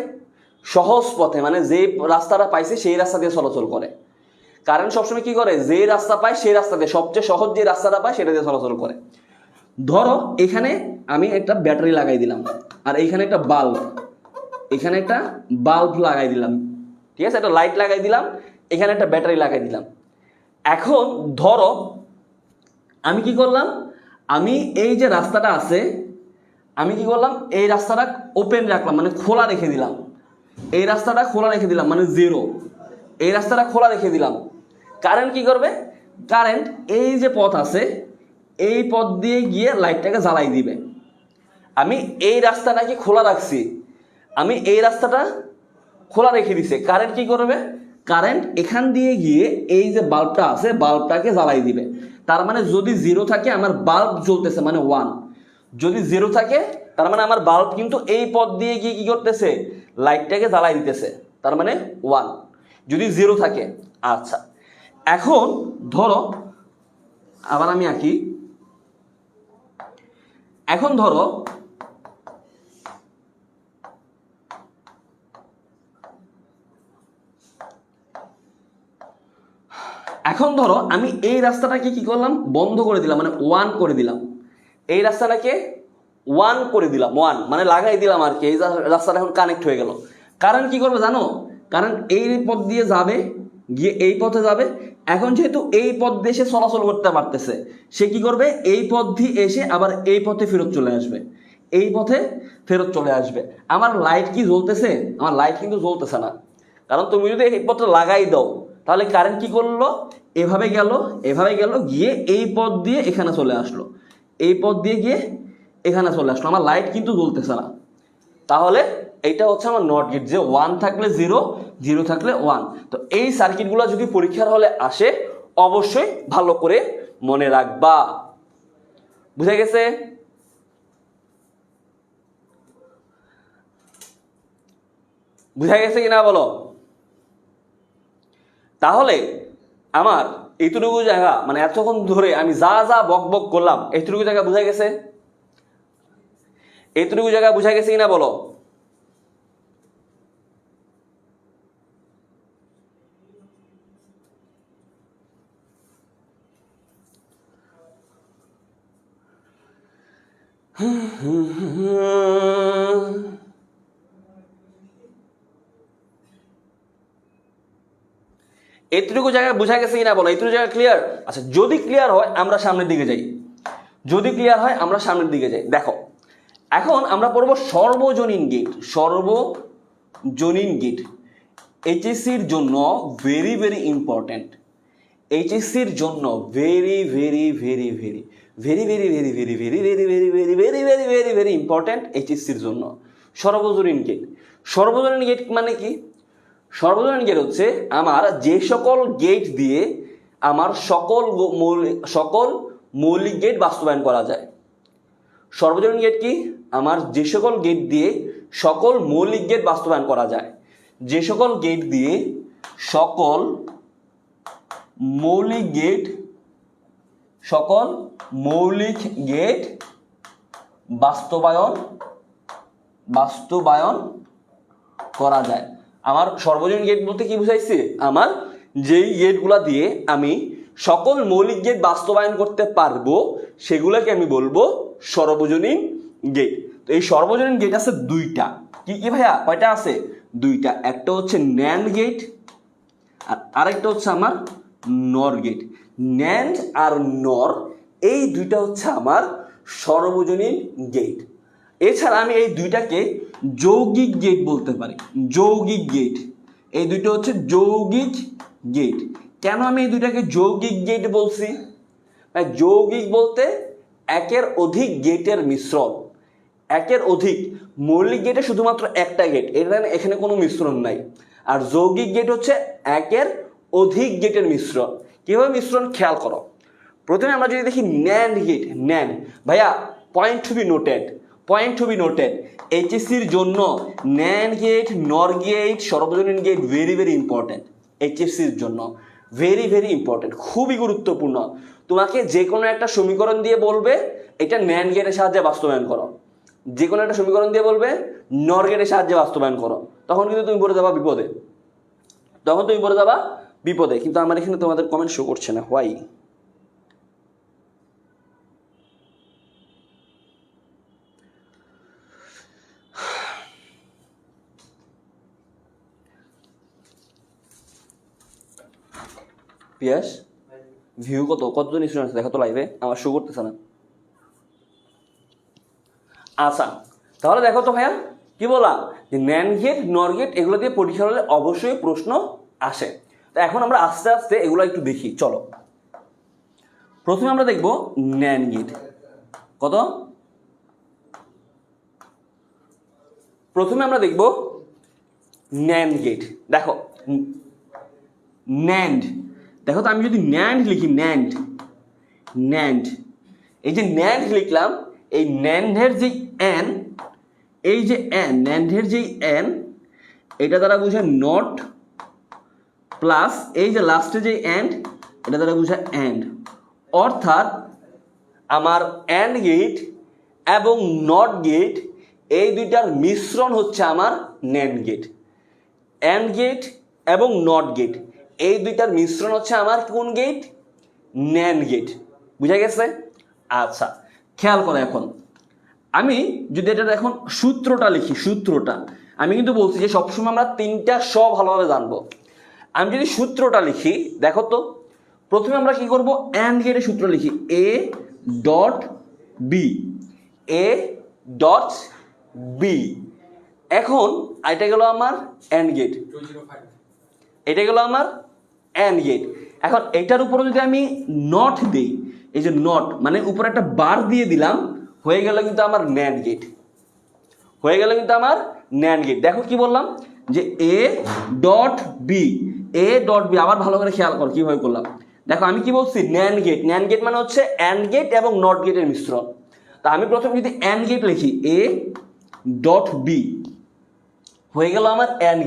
সহজ পথে মানে যে রাস্তাটা পাইছে সেই রাস্তা দিয়ে চলাচল করে। কারেন্ট সবসময় কি করে, যে রাস্তা পায় সেই রাস্তা দিয়ে, সবচেয়ে সহজ যে রাস্তাটা পায় সেটা দিয়ে চলাচল করে। ধরো এখানে আমি একটা ব্যাটারি লাগাই দিলাম, আর এইখানে একটা বাল্ব, এখানে একটা বাল্ব লাগাই দিলাম, ঠিক আছে, একটা লাইট লাগাই দিলাম, এখানে একটা ব্যাটারি লাগাই দিলাম। এখন ধরো আমি কি করলাম, আমি এই যে রাস্তাটা আছে, আমি কি করলাম, এই রাস্তাটা ওপেন রাখলাম মানে খোলা রেখে দিলাম, এই রাস্তাটা খোলা রেখে দিলাম মানে 0, এই রাস্তাটা খোলা রেখে দিলাম। কারেন্ট কি করবে, কারেন্ট এই যে পথ আছে এই পথ দিয়ে গিয়ে লাইটটাকে জ্বালাই দিবে। আমি এই রাস্তাটাকে খোলা রাখছি, আমি এই রাস্তাটা খোলা রেখে দিছে, কারেন্ট কি করবে, কারেন্ট এখান দিয়ে গিয়ে এই যে বাল্বটা আছে বাল্বটাকে জ্বালাই দিবে। তার মানে যদি 0 থাকে আমার বাল্ব জ্বলতেছে মানে 1, যদি 0 থাকে তার মানে আমার বাল্ব কিন্তু এই পথ দিয়ে গিয়ে কি করতেছে, লাইটটাকে জ্বালাই দিতেছে, তার মানে 1 যদি 0 থাকে। আচ্ছা এখন ধরো আবার আমি আঁকি, এখন ধরো এখন ধরো আমি এই রাস্তাটাকে কি করলাম, বন্ধ করে দিলাম মানে 1 করে দিলাম, এই রাস্তাটাকে 1 করে দিলাম, 1 মানে লাগাই দিলাম আর কি, এই রাস্তাটা এখন কানেক্ট হয়ে গেল। কারণ কি করবে জানো, কারণ এই পথ দিয়ে যাবে, গিয়ে এই পথে যাবে, এখন যেহেতু এই পথ দিয়ে সে চলাচল করতে পারতেছে, সে কি করবে, এই পথ দিয়ে এসে আবার এই পথে ফেরত চলে আসবে, এই পথে ফেরত চলে আসবে। আমার লাইট কি জ্বলতেছে, আমার লাইট কিন্তু জ্বলতেছে না, কারণ তুমি যদি এই পথটা লাগাই দাও তাহলে কারেন্ট কি করলো, এভাবে গেল, এভাবে গেল, গিয়ে এই পথ দিয়ে এখানে চলে আসলো, এই পথ দিয়ে গিয়ে এখানে চলে আসলো, আমার লাইট কিন্তু জ্বলতেছে না। তাহলে এইটা হচ্ছে আমার নট গেট, যে 1 থাকলে 0, 0 থাকলে 1। তো এই সার্কিটগুলো যদি পরীক্ষার হলে আসে অবশ্যই ভালো করে মনে রাখবা। বুঝা গেছে? বুঝা গেছে কিনা বলো? তাহলে আমার এইটুকু জায়গা মানে এতক্ষণ ধরে আমি যা যা বক বক করলাম এইটুকু জায়গা বুঝা গেছে? এইটুকু জায়গা বুঝা গেছে কিনা বলো? এতটুকু জায়গায় বোঝা গেছে কিনা বলো, এতটুকু জায়গা ক্লিয়ার? আচ্ছা, যদি ক্লিয়ার হয় আমরা সামনের দিকে যাই, যদি ক্লিয়ার হয় আমরা সামনের দিকে যাই। দেখো এখন আমরা পড়বো সর্বজনীন গেট। সর্বজনীন গেট এইচএসসির জন্য ভেরি ভেরি ইম্পর্ট্যান্ট, এইচএসসির জন্য very very very very very very very very very very very very very very very very important এইচএসসির জন্য সর্বজনীন গেট। সর্বজনীন গেট মানে কি? সর্বজনীন গেট হচ্ছে আমার যে সকল গেট দিয়ে আমার সকল মৌলিক গেট বাস্তবায়ন করা যায়। সর্বজনীন গেট কি? আমার যে সকল গেট দিয়ে সকল মৌলিক গেট বাস্তবায়ন করা যায়, যে সকল গেট দিয়ে সকল মৌলিক গেট বাস্তবায়ন করা যায়। আমার সর্বজনীন গেট বলতে কি বুঝাইছে? আমার যেই গেটগুলা দিয়ে আমি সকল মৌলিক গেট বাস্তবায়ন করতে পারবো সেগুলোকে আমি বলবো সর্বজনীন গেট। তো এই সর্বজনীন গেট আছে দুইটা। কি কি ভাইয়া? কয়টা আছে? দুইটা। একটা হচ্ছে ন্যান্ড গেট আর আরেকটা হচ্ছে আমার নর গেট। ন্যান্ড আর নর এই দুইটা হচ্ছে আমার সর্বজনীন গেট। এছাড়া আমি এই দুইটাকে যৌগিক গেট বলতে পারি। যৌগিক গেট, এই দুইটা হচ্ছে যৌগিক গেট। কেন আমি এই দুইটাকে যৌগিক গেট বলছি? যৌগিক বলতে একের অধিক গেটের মিশ্রণ। একের অধিক, মৌলিক গেটে শুধুমাত্র একটা গেট, এখানে কোনো মিশ্রণ নাই। আর যৌগিক গেট হচ্ছে একের অধিক গেটের মিশ্রণ। কিভাবে মিশ্রণ? খেয়াল করো। প্রথমে আমরা যদি দেখি ন্যান্ড গেট। ন্যান্ড ভাইয়া পয়েন্ট টু বি নোটেড, এইচএসসির জন্য ন্যান্ড গেট, নর গেট, সর্বজনীন গেট ভেরি ভেরি ইম্পর্টেন্ট। এইচএসসির জন্য ভেরি ভেরি ইম্পর্টেন্ট, খুবই গুরুত্বপূর্ণ। তোমাকে যে কোনো একটা সমীকরণ দিয়ে বলবে এটা ন্যান্ড গেটের সাহায্যে বাস্তবায়ন করো, যে কোনো একটা সমীকরণ দিয়ে বলবে নর গেটের সাহায্যে বাস্তবায়ন করো, তখন কিন্তু তুমি পড়ে যাবা বিপদে। কিন্তু আমার এখানে তোমাদের কমেন্ট শো করছে না, হোয়াই? পিয়াস ভিউ কতজন স্টুডেন্ট আছে দেখো তো লাইভে, আমার শো করতেছে না। আচ্ছা তাহলে দেখো তো ভাইয়া কি বললাম, যে ন্যান্ড গেট, নর গেট এগুলো দিয়ে পরীক্ষা হলে অবশ্যই প্রশ্ন আসে। তো এখন আমরা আস্তে আস্তে এগুলো একটু দেখি, চলো। প্রথমে আমরা দেখব ন্যান্ড গেট। প্রথমে আমরা দেখব ন্যান্ড গেট। দেখো ন্যান্ড, দেখো তো আমি যদি ন্যান্ড লিখি, ন্যান্ড, এই যে ন্যান্ড লিখলাম, এই ন্যান্ডের যে এন, এই যে এন, ন্যান্ডের যে এন, এটা দ্বারা বোঝায় নট প্লাস এই যে লাস্টে যে এন্ড, এটা দ্বারা বোঝায় এন্ড। অর্থাৎ আমার এন্ড গেট এবং নট গেট এই দুইটার মিশ্রণ হচ্ছে আমার ন্যান্ড গেট। এন্ড গেট এবং নট গেট এই দুইটার মিশ্রণ হচ্ছে আমার কোন গেট? NAND gate. বুঝা গেছে? আচ্ছা খেয়াল করো, এখন আমি যদি এটা এখন সূত্রটা লিখি, সূত্রটা আমি কিন্তু বলছি যে সবসময় আমরা তিনটা ভালোভাবে জানবো। আমি যদি সূত্রটা লিখি, দেখো তো প্রথমে আমরা কি করব? এন্ড গেটের সূত্র লিখি, এ ডট বি, এখন এটা গেল আমার এন্ড গেট, এটা গেল আমার এন্ড গেট। এখন এটার উপরে যদি আমি নট দিই, এই যে নট মানে উপরে একটা বার দিয়ে দিলাম, হয়ে গেল কিন্তু আমার ন্যান্ড গেট, দেখো কি বললাম, যে এ ডট বি, আবার ভালো করে খেয়াল কর কিভাবে করলাম। দেখো আমি কি বলছি? ন্যান্ড গেট মানে হচ্ছে এন্ড গেট এবং নট গেটের মিশ্রণ। তা আমি প্রথমে যদি এন্ড গেট লিখি, এ ডট বি, হয়ে গেল আমার এন্ড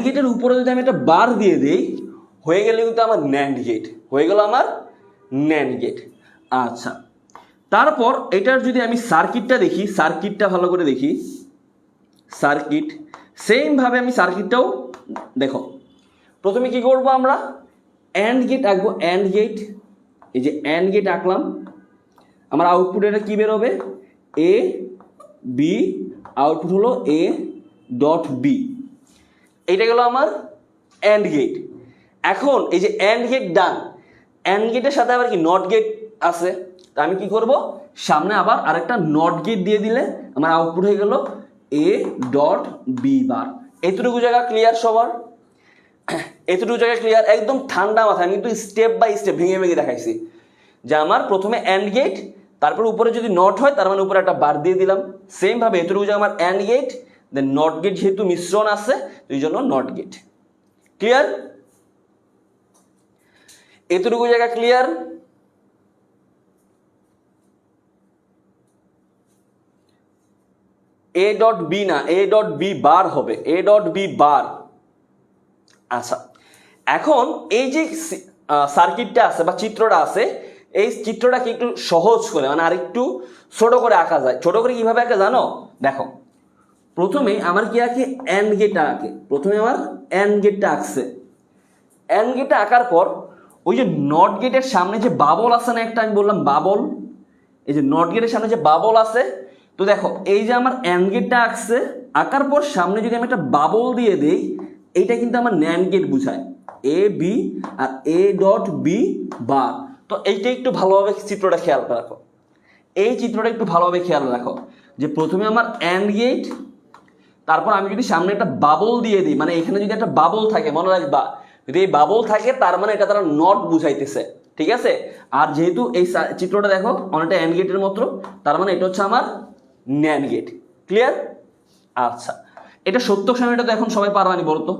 গেটের উপরে যদি আমি একটা বার দিয়ে দিই, হয়ে গেলে কিন্তু আমার ন্যান্ড গেট, আচ্ছা তারপর এটার যদি আমি সার্কিটটা দেখি, সার্কিটটা ভালো করে দেখি, সার্কিট সেম ভাবে আমি সার্কিটটাও দেখো। প্রথমে কি করব? আমরা এন্ড গেট আঁকবো, এই যে এন্ড গেট আঁকলাম, আমার আউটপুট এটা কি বেরোবে? এ বি, আউটপুট হলো এ ডট বি, এইটা গেল আমার এন্ড গেট। এখন এই যে অ্যান্ড গেট ডান, অ্যান্ড গেটের সাথে আবার কি নট গেট আছে, তা আমি কি করব, সামনে আবার আরেকটা নট গেট দিয়ে দিলে আমার আউটপুট হয়ে গেল এ ডট বি বার। এতটুকু জায়গা ক্লিয়ার সবার? এতটুকু জায়গা ক্লিয়ার? একদম ঠান্ডা মাথায় আমি কিন্তু স্টেপ বাই স্টেপ ভেঙে ভেঙে দেখাইছি যে আমার প্রথমে অ্যান্ড গেট, তারপর উপরে যদি নট হয় তার মানে উপরে একটা বার দিয়ে দিলাম। সেম ভাবে এতটুকু জায়গা আমার and gate, then not gate, যেহেতু মিশ্রণ আছে এই জন্য নট গেট। ক্লিয়ার? এতটুকু জায়গা ক্লিয়ার? এ ডট বি না, এ ডট বি বার হবে, এ ডট বি বার। আচ্ছা, এখন এই যে সার্কিটটা আছে বা চিত্রটা আছে, এই চিত্রটাকে একটু সহজ করে মানে আরেকটু ছোট করে আঁকা যায়। ছোট করে কিভাবে আঁকা জানো? দেখো, প্রথমে আমার কি আঁকে, অ্যান্ড গেটটা আঁকে। প্রথমে আমার অ্যান্ড গেটটা আঁকছে, অ্যান্ড গেটটা আঁকার পর ওই যে নট গেটের সামনে যে বাবল আছে না একটা, আমি বললাম বাবল, এই যে নট গেটের সামনে যে বাবল আছে, তো দেখো এই যে আমার অ্যান্ড গেটটা আঁকছে, আঁকার পর সামনে যদি আমি একটা বাবল দিয়ে দেই, এইটা কিন্তু আমার ন্যান্ড গেট বুঝায়, এ বি আর এ ডট বি বার। তো এইটা একটু ভালোভাবে চিত্রটা খেয়াল রাখো, এই চিত্রটা একটু ভালোভাবে খেয়াল রাখো যে প্রথমে আমার অ্যান্ড গেট, তারপর আমি যদি সামনে একটা বাবল দিয়ে দিই, মানে এখানে যদি একটা বাবল থাকে, মনে রাখবা যদি এই বাবল থাকে তার মানে এটা তারা নট বুঝাইতেছে, ঠিক আছে? আর যেহেতু এই চিত্রটা দেখো অনেকটা অ্যান্ড গেটের মতো, তার মানে এটা হচ্ছে আমার ন্যান্ড গেট। ক্লিয়ার? আচ্ছা, এটা সত্য সারণীটা তো এখন সবাই পারবানি বলো তো?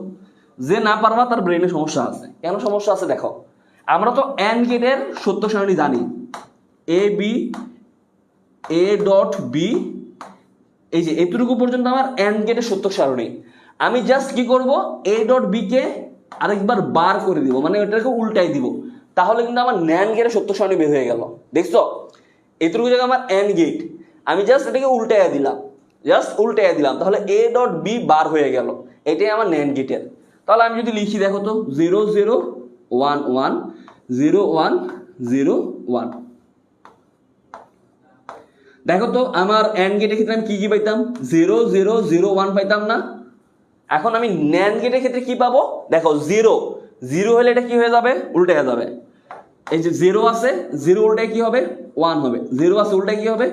যে না পারবা তার ব্রেনে সমস্যা আছে। কেন সমস্যা আছে দেখো, আমরা তো অ্যান্ড গেটের সত্য সারণী জানি, A B A dot B, এই যে এতটুকু পর্যন্ত আমার অ্যান্ড গেটের সত্য সারণী। আমি জাস্ট কি করব, এ ডট বি কে আরেকবার বার করে দিব, মানে ওটাকে উল্টাই দিব, তাহলে কিন্তু আমার ন্যান্ড গেটের সত্য সারণী বের হয়ে গেল। দেখছো, এতটুকু জায়গা আমার অ্যান্ড গেট, আমি জাস্ট এটাকে উল্টাইয়া দিলাম, জাস্ট উল্টাইয়া দিলাম, তাহলে এ ডট বি বার হয়ে গেল, এটাই আমার ন্যান্ড গেটের। তাহলে আমি যদি লিখি, দেখো তো 0 0 1 1 0 1 0 1, দেখো তো আমার অ্যান্ড গেটের ক্ষেত্রে আমি কি কি পাইতাম, 0 0 0 1 পাইতাম না? এখন আমি ন্যান্ড গেটের ক্ষেত্রে কি পাবো, দেখো 0 0 হলে এটা কি হয়ে যাবে, উল্টে হয়ে যাবে। এই যে 0 আছে, 0 উল্টায় কি হবে, 1 হবে। 0 আছে উল্টায় কি হবে,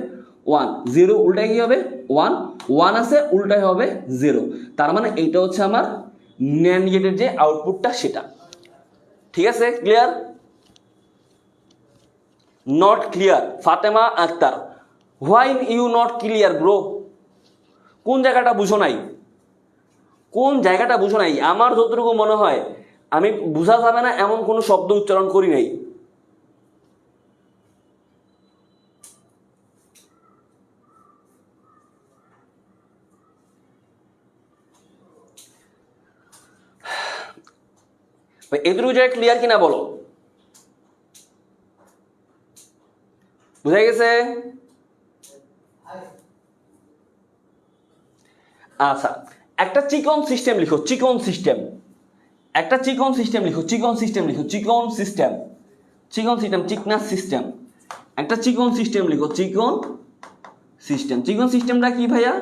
1। 0 উল্টায় কি হবে, 1। 1 আছে উল্টায় হবে 0। তার মানে এইটা হচ্ছে আমার ন্যান্ড গেটের যে আউটপুটটা সেটা। ঠিক আছে? Clear? Not clear? Fatema Akter, why you not clear bro? কোন জায়গাটা বুঝো নাই? কোন জায়গাটা বুঝো নাই? আমার যতটুকু মনে হয় আমি বোঝা যাবে না এমন কোনো শব্দ উচ্চারণ করি নাই। এতটুকু জায়গায় ক্লিয়ার কিনা বলো? বুঝা গেছে? আচ্ছা, একটা চিকন সিস্টেম লিখো, চিকন সিস্টেম। একটা চিকন সিস্টেম লিখো, চিকন সিস্টেম লিখো, চিকন সিস্টেম, চিকন সিস্টেম, চিকনা সিস্টেম। একটা চিকন সিস্টেম লিখো, চিকন সিস্টেম। চিকন সিস্টেমটা কি ভাইয়া?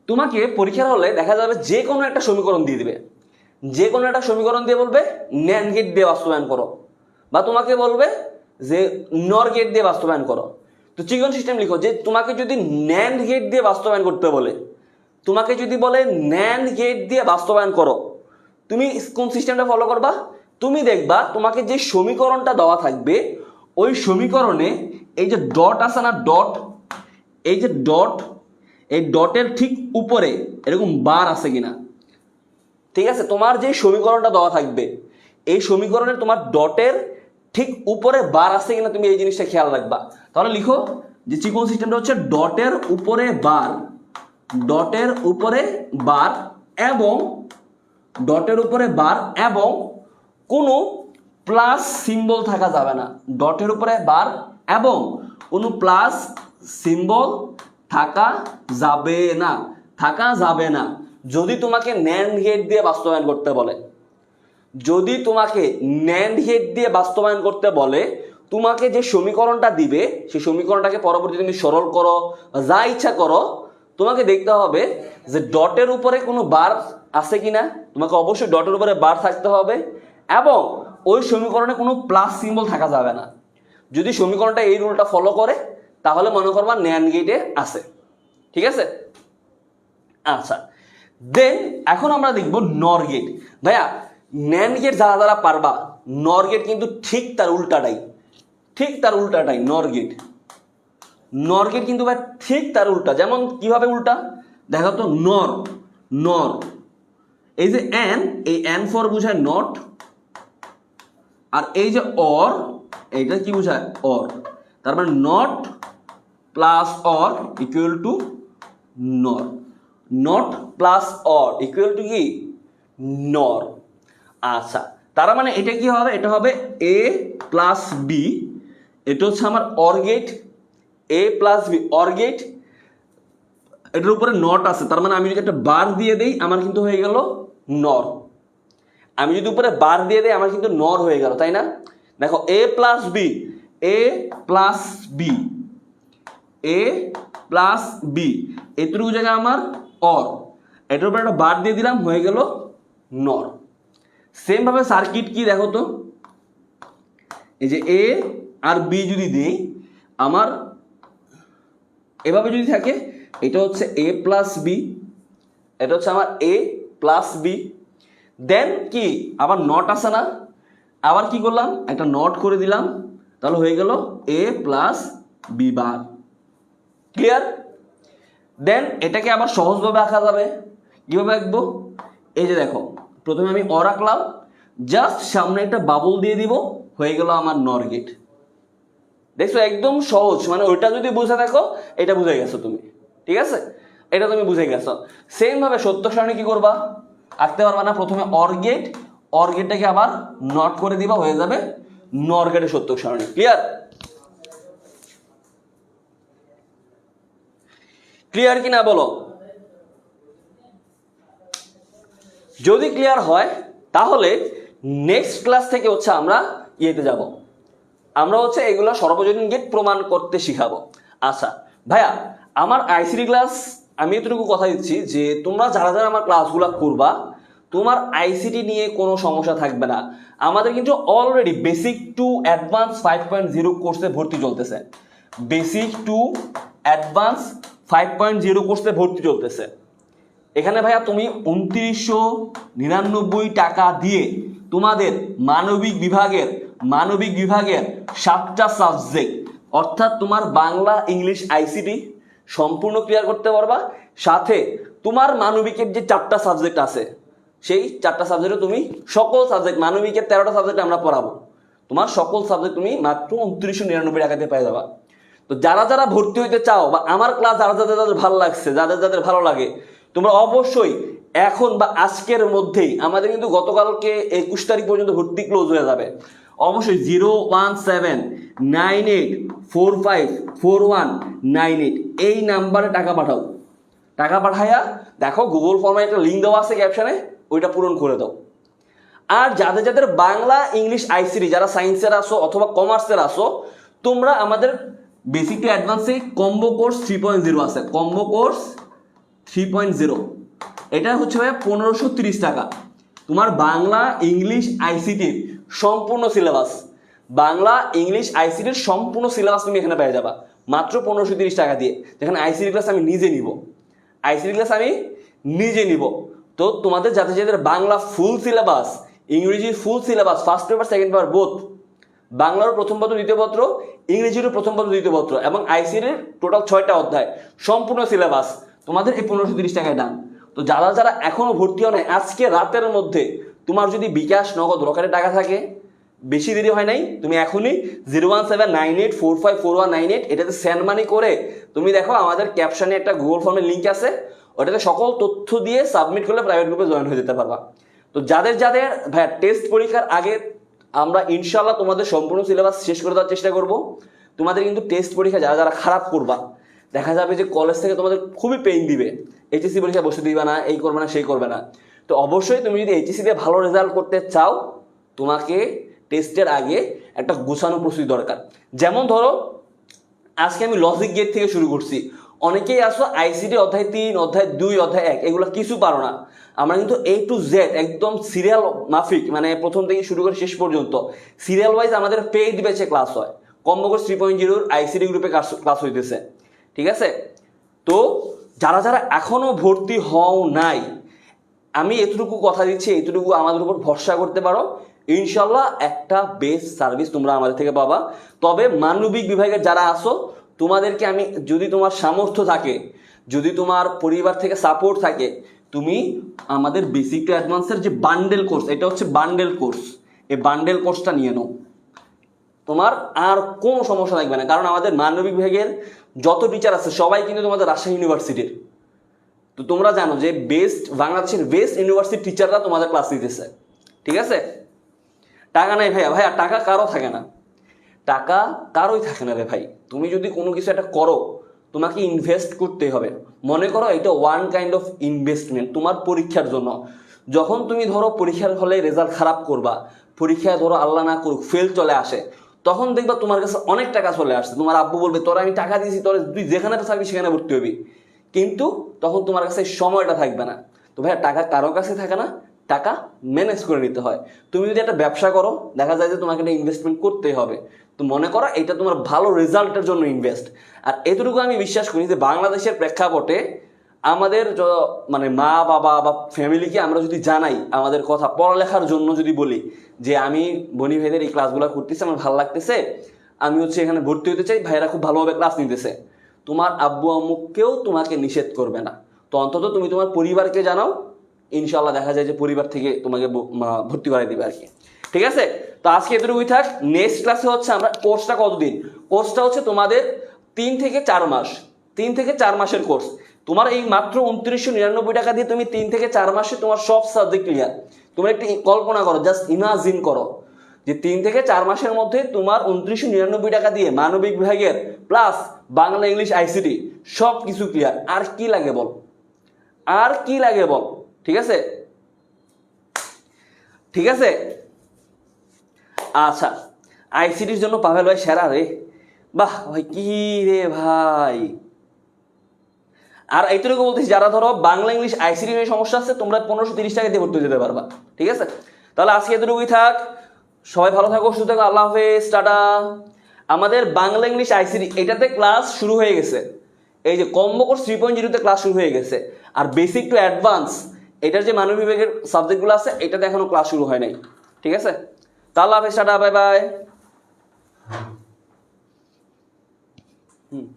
তোমাকে পরীক্ষার হলে দেখা যাবে যে কোনো একটা সমীকরণ দিয়ে দিবে, যে কোনো একটা সমীকরণ দিয়ে বলবে ন্যান্ড গেট দিয়ে বাস্তবায়ন করো, বা তোমাকে বলবে যে নর গেট দিয়ে বাস্তবায়ন করো। তো চিকন সিস্টেম লিখো যে তোমাকে যদি ন্যান্ড গেট দিয়ে বাস্তবায়ন করতে বলে, তোমাকে যদি বলে ন্যান্ড গেট দিয়ে বাস্তবায়ন করো, তুমি কোন সিস্টেমটা ফলো করবা? তুমি দেখবা তোমাকে যে সমীকরণটা দেওয়া থাকবে ওই সমীকরণে এই যে ডট আছে না, ডট, এই যে ডট, এই ডটের ঠিক উপরে এরকম বার আছে কিনা। ঠিক আছে? তোমার যে সমীকরণটা দেওয়া থাকবে এই সমীকরণে তোমার ডটের ঠিক উপরে বার আছে কিনা, তুমি এই জিনিসটা খেয়াল রাখবা। তাহলে লিখো যে চিকন সিস্টেমটা হচ্ছে ডটের উপরে বার, ডটের উপরে বার এবং ডটের উপরে বার এবং কোনো প্লাস সিম্বল থাকা যাবে না। ডটের উপরে বার এবং কোনো প্লাস সিম্বল থাকা যাবে না, থাকা যাবে না। যদি তোমাকে ন্যান্ড গেট দিয়ে বাস্তবায়ন করতে বলে, যদি তোমাকে ন্যান্ড গেট দিয়ে বাস্তবায়ন করতে বলে, তোমাকে যে সমীকরণটা দিবে সেই সমীকরণটাকে পরবর্তীতে তুমি সরল করো, যা ইচ্ছা করো, তোমাকে দেখতে হবে যে ডটের উপরে কোনো বার আছে কিনা, তোমাকে অবশ্যই ডটের উপরে বার থাকতে হবে এবং ওই সমীকরণে কোনো প্লাস সিম্বল থাকা যাবে না। যদি সমীকরণটা এই রুলটা ফলো করে তাহলে মনে করবা ন্যান্ড গেটে আছে। ঠিক আছে, আচ্ছা দেন এখন আমরা দেখব নর গেট। ভাইয়া ন্যান্ড গেট যারা যারা পারবা, নর গেট কিন্তু ঠিক তার উল্টাটাই, নর গেট। নর গেট কিন্তু ভাই ঠিক তার উল্টা। যেমন কিভাবে উল্টা দেখো তো, নর এই যে এন, এই এন ফর বোঝায় নট, আর এই যে অর, এইটা কি বোঝায় অর। তার মানে not plus or equal to nor, not plus or equal to কি নর। আচ্ছা তার মানে এটা কি হবে, এটা হবে এ প্লাস বি, এটা হচ্ছে আমার or gate, A plus B or gate, এটার উপরে নট আছে। তার মানে আমি যদি একটা বার দিয়ে দেই আমার কিন্তু হয়ে গেল নর। আমি যদি উপরে বার দিয়ে দেই আমার কিন্তু নর হয়ে গেল, তাই না? দেখো এ প্লাস বি, এ প্লাস বি, এ প্লাস বি, এটুকু জায়গায় আমার অর, এটার উপরে একটা বার দিয়ে দিলাম, হয়ে গেল নর। সেম ভাবে সার্কিট কি দেখো তো, এই যে এ আর বি যদি দিই আমার এভাবে যদি থাকে, এটা হচ্ছে এ প্লাস বি, এটা হচ্ছে আমার এ প্লাস বি, দেন কি আবার নট আছে না, আবার কি করলাম একটা নট করে দিলাম, তাহলে হয়ে গেল এ প্লাস বি বার। ক্লিয়ার? দেন এটাকে আবার সহজভাবে আঁকা যাবে। কিভাবে আঁকবো, এই যে দেখো প্রথমে আমি অ রাখলাম, জাস্ট সামনে একটা বাবল দিয়ে দিব, হয়ে গেল আমার নর গেট। দেখছো একদম সহজ, মানে ওইটা যদি বুঝে থাকো এটা বুঝে গেছো তুমি। ঠিক আছে, এটা তুমি বুঝে গেছো। সেম ভাবে সত্য সারণী কি করবা, আঁকতে পারবা না, প্রথমে অর গেট, অর গেটটাকে আবার নট করে দিবা, হয়ে যাবে নর গেটের সত্য সারণী। ক্লিয়ার? ক্লিয়ার কি না বলো? যদি ক্লিয়ার হয় তাহলে নেক্সট ক্লাস থেকে হচ্ছে আমরা ইয়েতে যাব, আমরা হচ্ছে এগুলো সর্বজনীন গেট প্রমাণ করতে শিখাবো। আচ্ছা ভাইয়া আমার আইসিটি ক্লাস, আমি এতটুকু কথা দিচ্ছি যে তোমরা যারা যারা আমার ক্লাসগুলো করবা তোমার আইসিটি নিয়ে কোনো সমস্যা থাকবে না। আমাদের কিন্তু অলরেডি বেসিক টু অ্যাডভান্স 5.0 কোর্সে ভর্তি চলতেছে, বেসিক টু অ্যাডভান্স 5.0 কোর্সে ভর্তি চলতেছে। এখানে ভাইয়া তুমি 2999 টাকা দিয়ে তোমাদের মানবিক বিভাগের 7টা সাবজেক্ট অর্থাৎ তোমার বাংলা, ইংলিশ, আইসিটি সম্পূর্ণ ক্লিয়ার করতে পারবা। সাথে তোমার মানবিকের যে 4টা সাবজেক্ট আছে সেই 4টা সাবজেক্টে তুমি সকল সাবজেক্ট, মানবিকের 13টা সাবজেক্ট আমরা পড়াবো, তোমার সকল সাবজেক্ট তুমি মাত্র 2999 টাকা দিয়ে পেয়ে যাবা। তো যারা যারা ভর্তি হইতে চাও বা আমার ক্লাস যাদের ভালো লাগছে, যাদের ভালো লাগে, তোমরা অবশ্যই এখন বা আজকের মধ্যেই, আমাদের কিন্তু গতকালকে 21 তারিখ পর্যন্ত ভর্তি ক্লোজ হয়ে যাবে, অবশ্যই 01798454198 এই নাম্বারে টাকা পাঠাও। টাকা পাঠাইয়া দেখো গুগল ফর্মে একটা লিঙ্ক দেওয়া আছে ক্যাপশনে, ওইটা পূরণ করে দাও। আর যাদের বাংলা, ইংলিশ, আইসিটি, যারা সায়েন্সের আসো অথবা কমার্সের আসো, তোমরা আমাদের বেসিক টু অ্যাডভান্সে কম্বো কোর্স 3.0 আছে, কম্বো কোর্স 3.0, এটা হচ্ছে ভাই 1530 টাকা। তোমার বাংলা, ইংলিশ, আইসিটির সম্পূর্ণ সিলেবাস, বাংলা, ইংলিশ, আইসিটির সম্পূর্ণ সিলেবাস তুমি এখানে পেয়ে যাবা মাত্র 1530 টাকা দিয়ে। যেখানে আইসিটি ক্লাস আমি নিজে নিব, তো তোমাদের যাদের বাংলা ফুল সিলেবাস, ইংরেজি full syllabus, first paper second paper both, বাংলার প্রথম পত্র দ্বিতীয় পত্র, ইংরেজিরও প্রথম পত্র দ্বিতীয় পত্র এবং আইসিটির টোটাল 6টা অধ্যায় সম্পূর্ণ সিলেবাস তোমাদের এই 1530 টাকায় দাম। তো যারা এখনো ভর্তি হয় নাই, আজকে রাতের মধ্যে তোমার যদি বিকাশ, নগদ, রকেটের টাকা থাকে, বেশি দেরি হয় নাই, তুমি এখনই 01798454198 এটাতে সেন্ড মানি করে তুমি দেখো আমাদের ক্যাপশনে একটা গুগল ফর্মের লিঙ্ক আছে, ওটাতে সকল তথ্য দিয়ে সাবমিট করলে প্রাইভেট গ্রুপে জয়েন হয়ে যেতে পারবা। তো যাদের ভাইয়া টেস্ট পরীক্ষার আগে আমরা ইনশাল্লাহ তোমাদের সম্পূর্ণ সিলেবাস শেষ করে দেওয়ার চেষ্টা করব। তোমাদের কিন্তু টেস্ট পরীক্ষা যারা খারাপ করবা, দেখা যাবে যে কলেজ থেকে তোমাদের খুবই পেইন দিবে, এইচএসসি পরীক্ষা বসে দিবা না, এই করবে না, সেই করবে না। তো অবশ্যই তুমি যদি এইচএসসিতে ভালো রেজাল্ট করতে চাও, তোমাকে টেস্টের আগে একটা গোছানো প্রস্তুতি দরকার। যেমন ধরো আজকে আমি লজিক গেট থেকে শুরু করছি, অনেকেই আসো আইসিটি অধ্যায় 3, অধ্যায় 2, অধ্যায় 1 এগুলো কিছু পারো না। আমরা কিন্তু A to Z একদম সিরিয়াল মাফিক, মানে প্রথম থেকে শুরু করে শেষ পর্যন্ত সিরিয়াল ওয়াইজ আমাদের পেইড ব্যাচে ক্লাস হয়। কম্বোকোর্স 3.0 আইসিটি গ্রুপে ক্লাস হইতেছে, ঠিক আছে? তো যারা যারা এখনো ভর্তি হও নাই, আমি এতটুকু কথা দিচ্ছি, এতটুকু আমাদের উপর ভরসা করতে পারো, ইনশাল্লাহ একটা বেস্ট সার্ভিস তোমরা আমাদের থেকে পাবা। তবে মানবিক বিভাগের যারা আসো, তোমাদেরকে আমি, যদি তোমার সামর্থ্য থাকে, যদি তোমার পরিবার থেকে সাপোর্ট থাকে, তুমি আমাদের বেসিক টু অ্যাডভান্সের যে বান্ডেল কোর্স, এটা হচ্ছে বান্ডেল কোর্স, এই বান্ডেল কোর্সটা নিয়ে নাও, তোমার আর কোনো সমস্যা থাকবে না। কারণ আমাদের মানবিক বিভাগের যত টিচার আছে সবাই কিন্তু তোমাদের রাজশাহী ইউনিভার্সিটির। তো তোমরা জানো যে বাংলাদেশের বেস্ট ইউনিভার্সিটির টিচাররা তোমাদের ক্লাস দিতেছে, ঠিক আছে? টাকা নাই ভাইয়া, ভাইয়া টাকা কারো থাকে না, টাকা কারোই থাকে না রে ভাই। তুমি যদি কোনো কিছু একটা করো, তোমাকে ইনভেস্ট করতে হবে। মনে করো এটা ওয়ান কাইন্ড অফ ইনভেস্টমেন্ট তোমার পরীক্ষার জন্য। যখন তুমি ধরো পরীক্ষার হলে রেজাল্ট খারাপ করবা, পরীক্ষায় ধরো আল্লাহ না করুক ফেল চলে আসে, তখন দেখবা তোমার কাছে অনেক টাকা চলে আসছে। তোমার আব্বু বলবে তোরা আমি টাকা দিয়েছি, তোরা তুই যেখানে চাবি সেখানে ভর্তি হবি, কিন্তু তখন তোমার কাছে সময়টা থাকবে না। তো ভাইয়া টাকা কারো কাছে থাকে না, টাকা ম্যানেজ করে নিতে হয়। তুমি যদি একটা ব্যবসা করো, দেখা যায় যে তোমাকে একটা ইনভেস্টমেন্ট করতেই হবে। তো মনে করো এটা তোমার ভালো রেজাল্টের জন্য ইনভেস্ট। আর এতটুকু আমি বিশ্বাস করি যে বাংলাদেশের প্রেক্ষাপটে আমাদের মানে মা বাবা বা ফ্যামিলিকে আমরা যদি জানাই আমাদের কথা, পড়ালেখার জন্য যদি বলি যে আমি বনি ভাইদের এই ক্লাসগুলো করতেছি, আমার ভালো লাগতেছে, আমি হচ্ছে এখানে ভর্তি হতে চাই, ভাইয়েরা খুব ভালোভাবে ক্লাস নিতেছে, তোমার আব্বু আম্মুকেও তোমাকে নিষেধ করবে না। তো অন্তত তুমি তোমার পরিবারকে জানাও, ইনশাল্লাহ দেখা যায় যে পরিবার থেকে তোমাকে ভর্তি করাই দিবে আর কি, ঠিক আছে? তো আজকে এতটুকুই থাক। নেক্সট ক্লাসে হচ্ছে আমরা কোর্সটা কতদিন, কোর্সটা হচ্ছে তোমাদের 3 থেকে 4 মাস, 3 থেকে 4 মাসের কোর্স। তোমার এই মাত্র 2999 টাকা দিয়ে তুমি 3 থেকে 4 মাসে তোমার সব সাবজেক্ট ক্লিয়ার। তোমরা একটু কল্পনা করো, জাস্ট ইমাজিন করো যে 3 থেকে 4 মাসের মধ্যে তোমার 2999 টাকা দিয়ে মানবিক বিভাগের প্লাস বাংলা ইংলিশ আইসিটি সব কিছু ক্লিয়ার। আর কি লাগে বল, আর কি লাগে বল, ঠিক আছে? ঠিক আছে, আচ্ছা। আইসিটির জন্য পাভেল ভাই সেরা রে, বাহ ভাই, কি রে ভাই। আর এইটুকু বলতেছি, যারা ধরো বাংলা ইংলিশ আইসিটি নিয়ে সমস্যা আছে, তোমরা 1530 টাকা দিয়ে ভর্তি যেতে পারবা, ঠিক আছে? তাহলে আজকে এতটুকুই থাক, সবাই ভালো থাকো, সুস্থ থাকো, আল্লাহ হাফেজ, টাটা। আমাদের বাংলা ইংলিশ আইসিটি এটাতে ক্লাস শুরু হয়ে গেছে, এই যে কম্বোকোর্স 3.0 ক্লাস শুরু হয়ে গেছে। আর বেসিক টু অ্যাডভান্স এটার যে মানবিক বিভাগের সাবজেক্টগুলো আছে, এটাতে এখনো ক্লাস শুরু হয় নাই, ঠিক আছে? তা আল্লাহ হাফেজ, টাটা, বাই বাই।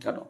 কাটো।